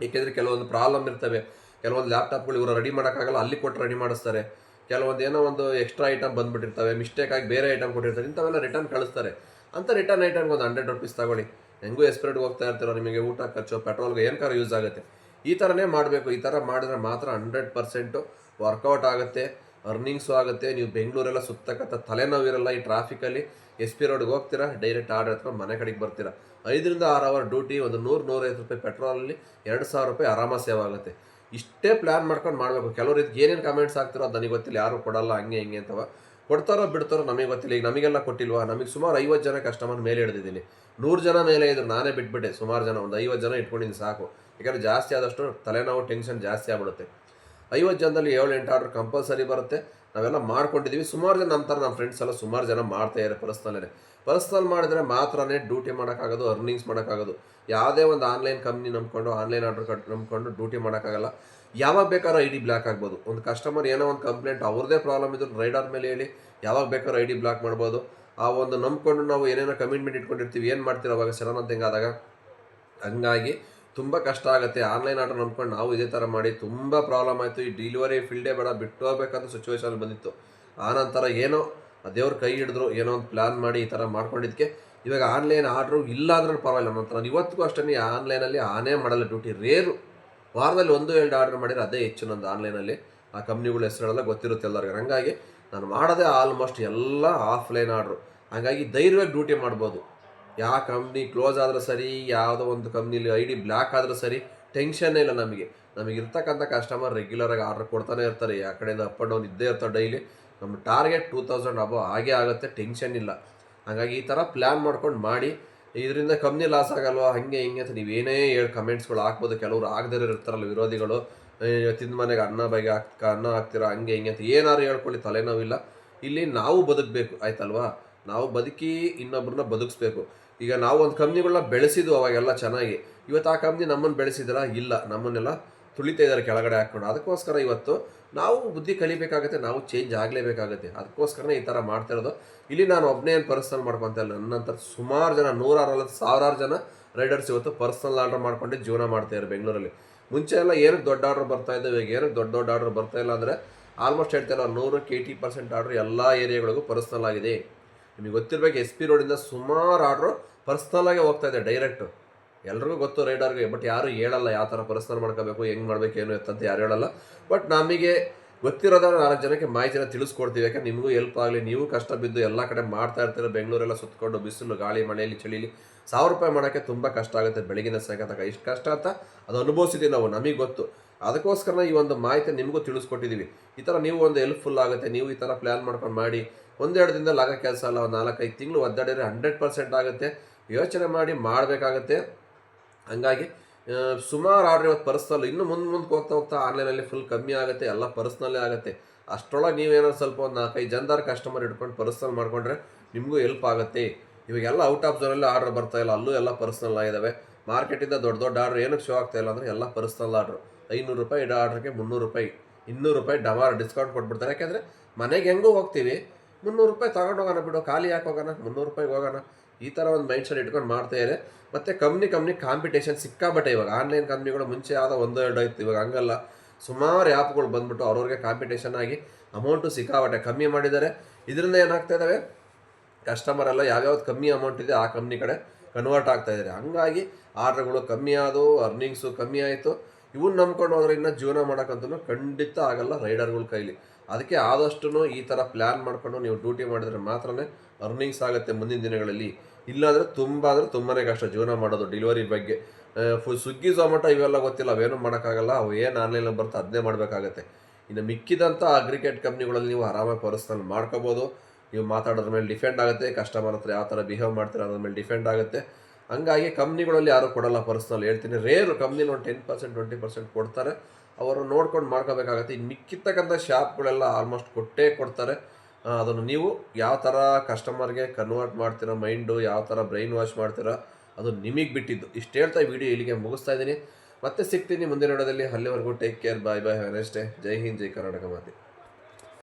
ಏಕೆಂದರೆ ಕೆಲವೊಂದು ಪ್ರಾಬ್ಲಮ್ ಇರ್ತವೆ. ಕೆಲವೊಂದು ಲ್ಯಾಪ್ಟಾಪ್ಗಳು ಇವರು ರೆಡಿ ಮಾಡೋಕ್ಕಾಗಲ್ಲ, ಅಲ್ಲಿ ಕೊಟ್ಟು ರೆಡಿ ಮಾಡಿಸ್ತಾರೆ. ಕೆಲವೊಂದು ಏನೋ ಒಂದು ಎಕ್ಸ್ಟ್ರಾ ಐಟಮ್ ಬಂದುಬಿಟ್ಟಿರ್ತವೆ, ಮಿಸ್ಟೇಕಾಗಿ ಬೇರೆ ಐಟಮ್ ಕೊಟ್ಟಿರ್ತಾರೆ, ಇಂಥವೆಲ್ಲ ರಿಟರ್ನ್ ಕಳಿಸ್ತಾರೆ. ಅಂಥ ರಿಟರ್ನ್ ಐಟಮ್ಗೆ ಒಂದು 100 ರೂಪೀಸ್ ತಗೊಳ್ಳಿ. ಹೆಂಗೂ ಎಸ್ ಪಿ ರೋಡ್ಗೆ ಹೋಗ್ತಾ ಇರ್ತೀರೋ, ನಿಮಗೆ ಊಟ ಖರ್ಚು, ಪೆಟ್ರೋಲ್ಗೆ ಏನಕ್ಕಾರು ಯೂಸ್ ಆಗುತ್ತೆ. ಈ ಥರನೇ ಮಾಡಬೇಕು. ಈ ಥರ ಮಾಡಿದ್ರೆ ಮಾತ್ರ 100% ವರ್ಕೌಟ್ ಆಗುತ್ತೆ, ಅರ್ನಿಂಗ್ಸು ಆಗುತ್ತೆ. ನೀವು ಬೆಂಗಳೂರೆಲ್ಲ ಸುತ್ತಕ್ಕಂಥ ತಲೆನೋವಿರಲ್ಲ. ಈ ಟ್ರಾಫಿಕಲ್ಲಿ ಎಸ್ ಪಿ ರೋಡ್ಗೆ ಹೋಗ್ತೀರಾ, ಡೈರೆಕ್ಟ್ ಆರ್ಡರ್ ಎತ್ಕೊಂಡು ಮನೆ ಕಡೆಗೆ ಬರ್ತೀರಾ. 5-6 ಅವರ್ ಡ್ಯೂಟಿ, ಒಂದು 100-150 ರೂಪಾಯಿ ಪೆಟ್ರೋಲಲ್ಲಿ 2,000 ರೂಪಾಯಿ ಆರಾಮ ಸೇವ್ ಆಗುತ್ತೆ. ಇಷ್ಟೇ ಪ್ಲ್ಯಾನ್ ಮಾಡ್ಕೊಂಡು ಮಾಡಬೇಕು. ಕೆಲವರು ಇದಕ್ಕೆ ಏನೇನು ಕಮೆಂಟ್ಸ್ ಆಗ್ತಿರೋ ಅದು ನನಗೆ ಗೊತ್ತಿಲ್ಲ, ಯಾರು ಕೊಡಲ್ಲ ಹಂಗೆ ಹಿಂಗೆ ಅಂತವ. ಕೊಡ್ತಾರೋ ಬಿಡ್ತಾರೋ ನಮಗೆ ಗೊತ್ತಿಲ್ಲ. ಈಗ ನಮಗೆಲ್ಲ ಕೊಟ್ಟಿಲ್ವಾ? ನಮಗೆ ಸುಮಾರು 50 ಜನ ಕಸ್ಟಮರ್ ಮೇಲೆ ಹಿಡಿದಿದ್ದೀನಿ. 100 ಜನ ಮೇಲೆ ಇದ್ರು, ನಾನೇ ಬಿಟ್ಬಿಟ್ಟೆ. ಸುಮಾರು ಜನ, ಒಂದು 50 ಜನ ಇಟ್ಕೊಂಡಿದ್ದೀನಿ ಸಾಕು. ಯಾಕಂದರೆ ಜಾಸ್ತಿ ಆದಷ್ಟು ತಲೆನೋವು, ಟೆನ್ಷನ್ ಜಾಸ್ತಿ ಆಗ್ಬಿಡುತ್ತೆ. 50 ಜನದಲ್ಲಿ 7-8 ಆರ್ಡ್ರ್ ಕಂಪಲ್ಸರಿ ಬರುತ್ತೆ. ನಾವೆಲ್ಲ ಮಾಡ್ಕೊಂಡಿದ್ದೀವಿ. ಸುಮಾರು ಜನ ನಮ್ಮ ಥರ, ನಮ್ಮ ಫ್ರೆಂಡ್ಸ್ ಎಲ್ಲ ಸುಮಾರು ಜನ ಮಾಡ್ತಾಯಿದ್ದಾರೆ ಪರ್ಸ್ನಲ್ ಮಾಡಿದ್ರೆ ಮಾತ್ರನೇ ಡ್ಯೂಟಿ ಮಾಡೋಕ್ಕಾಗೋದು, ಅರ್ನಿಂಗ್ಸ್ ಮಾಡೋಕ್ಕಾಗೋದು. ಯಾವುದೇ ಒಂದು ಆನ್ಲೈನ್ ಕಂಪ್ನಿ ನಂಬ್ಕೊಂಡು, ಆನ್ಲೈನ್ ಆರ್ಡರ್ ನಂಬ್ಕೊಂಡು ಡ್ಯೂಟಿ ಮಾಡೋಕ್ಕಾಗಲ್ಲ. ಯಾವಾಗ ಬೇಕಾದ್ರೂ ಐ ಡಿ ಬ್ಲಾಕ್ ಆಗ್ಬೋದು. ಒಂದು ಕಸ್ಟಮರ್ ಏನೋ ಒಂದು ಕಂಪ್ಲೇಂಟ್ ಅವ್ರದ್ದೇ ಪ್ರಾಬ್ಲಮ್ ಇದ್ರು ರೈಡರ್ ಮೇಲೆ ಹೇಳಿ ಯಾವಾಗ ಬೇಕಾದ್ರೂ ಐ ಡಿ ಬ್ಲಾಕ್ ಮಾಡ್ಬೋದು. ಆ ಒಂದು ನಂಬ್ಕೊಂಡು ನಾವು ಏನೇನೋ ಕಮಿಟ್ಮೆಂಟ್ ಇಟ್ಕೊಂಡಿರ್ತೀವಿ, ಏನು ಮಾಡ್ತೀವಿ ಅವಾಗ ಸಡನ್ ಅಂತ ಹಿಂಗಾದಾಗ. ಹಂಗಾಗಿ ತುಂಬ ಕಷ್ಟ ಆಗುತ್ತೆ. ಆನ್ಲೈನ್ ಆರ್ಡರ್ ನಂಬ್ಕೊಂಡು ನಾವು ಇದೇ ಥರ ಮಾಡಿ ತುಂಬ ಪ್ರಾಬ್ಲಮ್ ಆಯಿತು. ಈ ಡೆಲಿವರಿ ಫೀಲ್ಡೇ ಬೇಡ ಬಿಟ್ಟು ಹೋಗ್ಬೇಕಂತ ಸಿಚುವೇಶನ್ ಬಂದಿತ್ತು. ಆನಂತರ ಏನೋ ದೇವ್ರ ಕೈ ಹಿಡಿದ್ರು, ಏನೋ ಒಂದು ಪ್ಲ್ಯಾನ್ ಮಾಡಿ ಈ ಥರ ಮಾಡ್ಕೊಂಡಿದ್ದಕ್ಕೆ ಇವಾಗ ಆನ್ಲೈನ್ ಆರ್ಡ್ರು ಇಲ್ಲ ಅಂದ್ರೆ ಪರವಾಗಿಲ್ಲ. ನಂತರ ನಾನು ಇವತ್ತಿಗೂ ಅಷ್ಟೇ ಆನ್ಲೈನಲ್ಲಿ ಆನೇ ಮಾಡಲ್ಲ ಡ್ಯೂಟಿ. ರೇರು ವಾರದಲ್ಲಿ 1-2 ಆರ್ಡರ್ ಮಾಡಿದ್ರೆ ಅದೇ ಹೆಚ್ಚು ನಂದು ಆನ್ಲೈನಲ್ಲಿ. ಆ ಕಂಪ್ನಿಗಳ ಹೆಸರುಗಳೆಲ್ಲ ಗೊತ್ತಿರುತ್ತೆ ಎಲ್ಲರಿಗೂ. ಹಾಗಾಗಿ ನಾನು ಮಾಡೋದೇ ಆಲ್ಮೋಸ್ಟ್ ಎಲ್ಲ ಆಫ್ಲೈನ್ ಆರ್ಡ್ರು. ಹಾಗಾಗಿ ಧೈರ್ಯವಾಗಿ ಡ್ಯೂಟಿ ಮಾಡ್ಬೋದು. ಯಾವ ಕಂಪ್ನಿ ಕ್ಲೋಸ್ ಆದರೂ ಸರಿ, ಯಾವುದೋ ಒಂದು ಕಂಪ್ನಿಲಿ ID ಬ್ಲ್ಯಾಕ್ ಆದರೂ ಸರಿ, ಟೆನ್ಷನ್ನೇ ಇಲ್ಲ ನಮಗೆ. ಇರ್ತಕ್ಕಂಥ ಕಸ್ಟಮರ್ ರೆಗ್ಯುಲರಾಗಿ ಆರ್ಡರ್ ಕೊಡ್ತಾನೆ ಇರ್ತಾರೆ. ಆ ಕಡೆಯಿಂದ ಅಪ್ ಆ್ಯಂಡ್ ಡೌನ್ ಇದ್ದೇ ಇರ್ತಾರೆ ಡೈಲಿ. ನಮ್ಮ ಟಾರ್ಗೆಟ್ 2000 ಅಬೋ ಹಾಗೇ ಆಗುತ್ತೆ, ಟೆನ್ಷನ್ ಇಲ್ಲ. ಹಾಗಾಗಿ ಈ ಥರ ಪ್ಲ್ಯಾನ್ ಮಾಡ್ಕೊಂಡು ಮಾಡಿ. ಇದರಿಂದ ಕಂಪ್ನಿ ಲಾಸ್ ಆಗಲ್ವಾ ಹಾಗೆ ಹಿಂಗೆ ಅಂತ ನೀವೇನೇ ಹೇಳಿ ಕಮೆಂಟ್ಸ್ಗಳು ಹಾಕ್ಬೋದು. ಕೆಲವರು ಆಗದೇ ಇರ್ತಾರಲ್ಲ ವಿರೋಧಿಗಳು, ತಿಂದ ಮನೆಗೆ ಅನ್ನ ಹಾಕ್ತೀರಾ ಹಂಗೆ ಹಿಂಗೆ ಅಂತ ಏನಾದ್ರು ಹೇಳ್ಕೊಳ್ಳಿ, ತಲೆನೋವಿಲ್ಲ. ಇಲ್ಲಿ ನಾವು ಬದುಕಬೇಕು ಆಯ್ತಲ್ವಾ. ನಾವು ಬದುಕಿ ಇನ್ನೊಬ್ಬರನ್ನ ಬದುಕಿಸ್ಬೇಕು. ಈಗ ನಾವು ಒಂದು ಕಂಪ್ನಿಗಳನ್ನ ಬೆಳೆಸಿದ್ವು ಅವಾಗೆಲ್ಲ ಚೆನ್ನಾಗಿ. ಇವತ್ತು ಆ ಕಂಪ್ನಿ ನಮ್ಮನ್ನು ಬೆಳೆಸಿದ್ರ ಇಲ್ಲ, ನಮ್ಮನ್ನೆಲ್ಲ ತುಳಿತಾ ಇದ್ದಾರೆ ಕೆಳಗಡೆ ಹಾಕ್ಕೊಂಡು. ಅದಕ್ಕೋಸ್ಕರ ಇವತ್ತು ನಾವು ಬುದ್ಧಿ ಕಲಿಬೇಕಾಗುತ್ತೆ, ನಾವು ಚೇಂಜ್ ಆಗಲೇಬೇಕಾಗುತ್ತೆ. ಅದಕ್ಕೋಸ್ಕರನೇ ಈ ಥರ ಮಾಡ್ತಾ ಇರೋದು. ಇಲ್ಲಿ ನಾನು ಒಬ್ಬನೇ ಏನು ಪರ್ಸನಲ್ ಮಾಡ್ಕೊತಾ ಇಲ್ಲ. ನನ್ನಂತರ ಸುಮಾರು ಜನ, 100 ಸಾವಿರಾರು ಜನ ರೈಡರ್ಸ್ ಇವತ್ತು ಪರ್ಸನಲ್ ಆರ್ಡರ್ ಮಾಡ್ಕೊಂಡು ಜೀವನ ಮಾಡ್ತಾಯಿದ್ದಾರೆ ಬೆಂಗಳೂರಲ್ಲಿ. ಮುಂಚೆ ಎಲ್ಲ ಏನಕ್ಕೆ ದೊಡ್ಡ ಆರ್ಡರ್ ಬರ್ತಾ ಇದ್ದಾವೆ, ಇವಾಗ ಏನಕ್ಕೆ ದೊಡ್ಡ ಆರ್ಡರ್ ಬರ್ತಾ ಇಲ್ಲ ಅಂದರೆ ಆಲ್ಮೋಸ್ಟ್ ಹೇಳ್ತಾಯಿಲ್ಲ 100ಕ್ಕೆ 80% ಆರ್ಡರ್ ಎಲ್ಲ ಏರಿಯಾಗಳಿಗೂ ಪರ್ಸನಲ್ ಆಗಿದೆ. ನಿಮಗೆ ಗೊತ್ತಿರಬೇಕು, SP ರೋಡಿಂದ ಸುಮಾರು ಆರ್ಡ್ರು ಪರ್ಸ್ನಲಾಗೆ ಹೋಗ್ತಾ ಇದೆ ಡೈರೆಕ್ಟು. ಎಲ್ರಿಗೂ ಗೊತ್ತು ರೈಡರ್ಗೆ, ಬಟ್ ಯಾರು ಹೇಳಲ್ಲ ಯಾವ ಥರ ಪರ್ಸನಲ್ ಮಾಡ್ಕೋಬೇಕು, ಹೆಂಗೆ ಮಾಡಬೇಕು, ಏನು ಎತ್ತಂತ ಯಾರು ಹೇಳಲ್ಲ. ಬಟ್ ನಮಗೆ ಗೊತ್ತಿರೋದನ್ನ 4 ಜನಕ್ಕೆ ಮಾಹಿತಿನ ತಿಳಿಸ್ಕೊಡ್ತೀವಿ. ಯಾಕಂದ್ರೆ ನಿಮಗೂ ಹೆಲ್ಪ್ ಆಗಲಿ. ನೀವು ಕಷ್ಟ ಬಿದ್ದು ಎಲ್ಲ ಕಡೆ ಮಾಡ್ತಾ ಇರ್ತೀರ. ಬೆಂಗಳೂರೆಲ್ಲ ಸುತ್ತಕೊಂಡು ಬಿಸಿಲು ಗಾಳಿ ಮಳೆಯಲ್ಲಿ ಚಳಿಲಿ 1000 ರೂಪಾಯಿ ಮಾಡೋಕ್ಕೆ ತುಂಬ ಕಷ್ಟ ಆಗುತ್ತೆ. ಬೆಳಗಿನ ಸಾಯಂಕಾಲ ಇಷ್ಟು ಕಷ್ಟ ಅಂತ ಅದು ಅನುಭವಿಸಿದ್ದೀವಿ ನಾವು, ನಮಗೆ ಗೊತ್ತು. ಅದಕ್ಕೋಸ್ಕರ ಈ ಒಂದು ಮಾಹಿತಿ ನಿಮಗೂ ತಿಳಿಸ್ಕೊಟ್ಟಿದ್ದೀವಿ. ಈ ಥರ ನೀವು ಒಂದು ಹೆಲ್ಪ್ಫುಲ್ ಆಗುತ್ತೆ. ನೀವು ಈ ಥರ ಪ್ಲ್ಯಾನ್ ಮಾಡ್ಕೊಂಡು ಮಾಡಿ 1-2 ದಿನದಲ್ಲಿ ಆಗೋ ಕೆಲಸ ಅಲ್ಲ, 4-5 ತಿಂಗಳು ಒದ್ದಾಡಿದ್ರೆ 100% ಆಗುತ್ತೆ. ಯೋಚನೆ ಮಾಡಿ ಮಾಡಬೇಕಾಗತ್ತೆ. ಹಂಗಾಗಿ ಸುಮಾರು ಆರ್ಡ್ರ್ ಇವತ್ತು ಪರ್ಸ್ನಲ್, ಇನ್ನೂ ಮುಂದಕ್ಕೆ ಹೋಗ್ತಾ ಆನ್ಲೈನಲ್ಲಿ ಫುಲ್ ಕಮ್ಮಿ ಆಗುತ್ತೆ, ಎಲ್ಲ ಪರ್ಸ್ನಲ್ಲೇ ಆಗುತ್ತೆ. ಅಷ್ಟರೊಳಗೆ ನೀವೇನೋ ಸ್ವಲ್ಪ ಒಂದು 4-5 ಜನದಾರು ಕಸ್ಟಮರ್ ಇಟ್ಕೊಂಡು ಪರ್ಸ್ನಲ್ ಮಾಡಿಕೊಂಡ್ರೆ ನಿಮಗೂ ಹೆಲ್ಪ್ ಆಗುತ್ತೆ. ಇವಾಗೆಲ್ಲ ಔಟ್ ಆಫ್ ಝೋನಲ್ಲಿ ಆರ್ಡ್ರ್ ಬರ್ತಾಯಿಲ್ಲ, ಅಲ್ಲೂ ಎಲ್ಲ ಪರ್ಸ್ನಲ್ ಆಗಿದ್ದಾವೆ. ಮಾರ್ಕೆಟಿಂದ ದೊಡ್ಡ ಆರ್ಡ್ರ್ ಏನಕ್ಕೆ ಶೋ ಆಗ್ತಾಯಿಲ್ಲ ಅಂದರೆ ಎಲ್ಲ ಪರ್ಸ್ನಲ್ ಆರ್ಡ್ರು. 500 ರೂಪಾಯಿ ಇಡೋ ಆರ್ಡ್ರಿಗೆ 300 ರೂಪಾಯಿ, 200 ರೂಪಾಯಿ ಡಮಾರ್ ಡಿಸ್ಕೌಂಟ್ ಕೊಟ್ಬಿಡ್ತಾರೆ. ಯಾಕೆಂದರೆ ಮನೆಗೆ ಹೆಂಗೂ ಹೋಗ್ತೀವಿ, 300 ರೂಪಾಯಿ ತಗೊಂಡು ಹೋಗೋಣ ಬಿಡು, ಖಾಲಿ ಯಾಕೆ ಹೋಗೋಣ, 300 ರೂಪಾಯಿಗೆ ಹೋಗೋಣ. ಈ ಥರ ಒಂದು ಮೈಂಡ್ ಸೆಟ್ ಇಟ್ಕೊಂಡು ಮಾಡ್ತಾಯಿದ್ದಾರೆ. ಮತ್ತು ಕಂಪ್ನಿ ಕಾಂಪಿಟೇಷನ್ ಸಿಕ್ಕಾಬಟ್ಟೆ. ಇವಾಗ ಆನ್ಲೈನ್ ಕಂಪ್ನಿಗಳು ಮುಂಚೆ ಆದ 1-2 ಇತ್ತು, ಇವಾಗ ಹಂಗಲ್ಲ. ಸುಮಾರು ಆ್ಯಪ್ಗಳು ಬಂದ್ಬಿಟ್ಟು ಅವ್ರವ್ರಿಗೆ ಕಾಂಪಿಟೇಷನ್ ಆಗಿ ಅಮೌಂಟು ಸಿಕ್ಕಾಬಟ್ಟೆ ಕಮ್ಮಿ ಮಾಡಿದ್ದಾರೆ. ಇದರಿಂದ ಏನಾಗ್ತಾ ಇದ್ದಾವೆ, ಕಸ್ಟಮರ್ ಎಲ್ಲ ಯಾವ್ಯಾವ್ದು ಕಮ್ಮಿ ಅಮೌಂಟ್ ಇದೆ ಆ ಕಂಪ್ನಿ ಕಡೆ ಕನ್ವರ್ಟ್ ಆಗ್ತಾಯಿದ್ದಾರೆ. ಹಂಗಾಗಿ ಆರ್ಡ್ರ್ಗಳು ಕಮ್ಮಿ ಆದವು, ಅರ್ನಿಂಗ್ಸು ಕಮ್ಮಿ ಆಯಿತು. ಇವನ್ನ ನಂಬ್ಕೊಂಡು ಹೋದ್ರೆ ಇನ್ನೂ ಜೀವನ ಮಾಡೋಕ್ಕಂತೂ ಖಂಡಿತ ಆಗಲ್ಲ ರೈಡರ್ಗಳ ಕೈಲಿ. ಅದಕ್ಕೆ ಆದಷ್ಟು ಈ ಥರ ಪ್ಲ್ಯಾನ್ ಮಾಡ್ಕೊಂಡು ನೀವು ಡ್ಯೂಟಿ ಮಾಡಿದ್ರೆ ಮಾತ್ರನೇ ಅರ್ನಿಂಗ್ಸ್ ಆಗುತ್ತೆ ಮುಂದಿನ ದಿನಗಳಲ್ಲಿ. ಇಲ್ಲಾಂದರೆ ತುಂಬಾ ಕಷ್ಟ ಜೀವನ ಮಾಡೋದು. ಡೆಲಿವರಿ ಬಗ್ಗೆ ಸ್ವಿಗ್ಗಿ ಝೊಮ್ಯಾಟೊ ಇವೆಲ್ಲ ಗೊತ್ತಿಲ್ಲ, ಅವೇನು ಮಾಡೋಕ್ಕಾಗಲ್ಲ. ಅವು ಏನು ಆನ್ಲೈನಲ್ಲಿ ಬರುತ್ತೆ ಅದನ್ನೇ ಮಾಡಬೇಕಾಗತ್ತೆ. ಇನ್ನು ಮಿಕ್ಕಿದಂಥ ಅಗ್ರಿಗೇಟ್ ಕಂಪ್ನಿಗಳಲ್ಲಿ ನೀವು ಆರಾಮಾಗಿ ಪರ್ಸನಲ್ ಮಾಡ್ಕೋಬೋದು. ನೀವು ಮಾತಾಡೋದ್ರ ಮೇಲೆ ಡಿಪೆಂಡ್ ಆಗುತ್ತೆ. ಕಸ್ಟಮರ್ ಹತ್ರ ಯಾವ ಥರ ಬಿಹೇವ್ ಮಾಡ್ತೀರ ಅನ್ನೋದ್ರ ಮೇಲೆ ಡಿಪೆಂಡ್ ಆಗುತ್ತೆ. ಹಂಗಾಗಿ ಕಂಪ್ನಿಗಳಲ್ಲಿ ಯಾರೂ ಕೊಡೋಲ್ಲ ಪರ್ಸನಲ್. ಹೇಳ್ತೀನಿ, ರೇರು ಕಂಪ್ನಿಲಿ ಒಂದು 10% 20% ಕೊಡ್ತಾರೆ. ಅವರು ನೋಡ್ಕೊಂಡು ಮಾಡ್ಕೋಬೇಕಾಗತ್ತೆ. ಇನ್ನು ಮಿಕ್ಕಿರ್ತಕ್ಕಂಥ ಶಾಪ್ಗಳೆಲ್ಲ ಆಲ್ಮೋಸ್ಟ್ ಕೊಡ್ತಾರೆ. ಅದನ್ನು ನೀವು ಯಾವ ಥರ ಕಸ್ಟಮರ್ಗೆ ಕನ್ವರ್ಟ್ ಮಾಡ್ತೀರೋ, ಮೈಂಡು ಯಾವ ಥರ ಬ್ರೈನ್ ವಾಶ್ ಮಾಡ್ತೀರೋ ಅದು ನಿಮಗೆ ಬಿಟ್ಟಿದ್ದು. ಇಷ್ಟು ಹೇಳ್ತಾ ವಿಡಿಯೋ ಇಲ್ಲಿಗೆ ಮುಗಿಸ್ತಾ ಇದ್ದೀನಿ. ಮತ್ತೆ ಸಿಗ್ತೀನಿ ಮುಂದಿನ ವಿಡಿಯೋದಲ್ಲಿ. ಅಲ್ಲಿವರೆಗೂ take care, bye bye, have a nice day. ಜೈ ಹಿಂದ್, ಜೈ ಕರ್ನಾಟಕ ಮಾತೆ.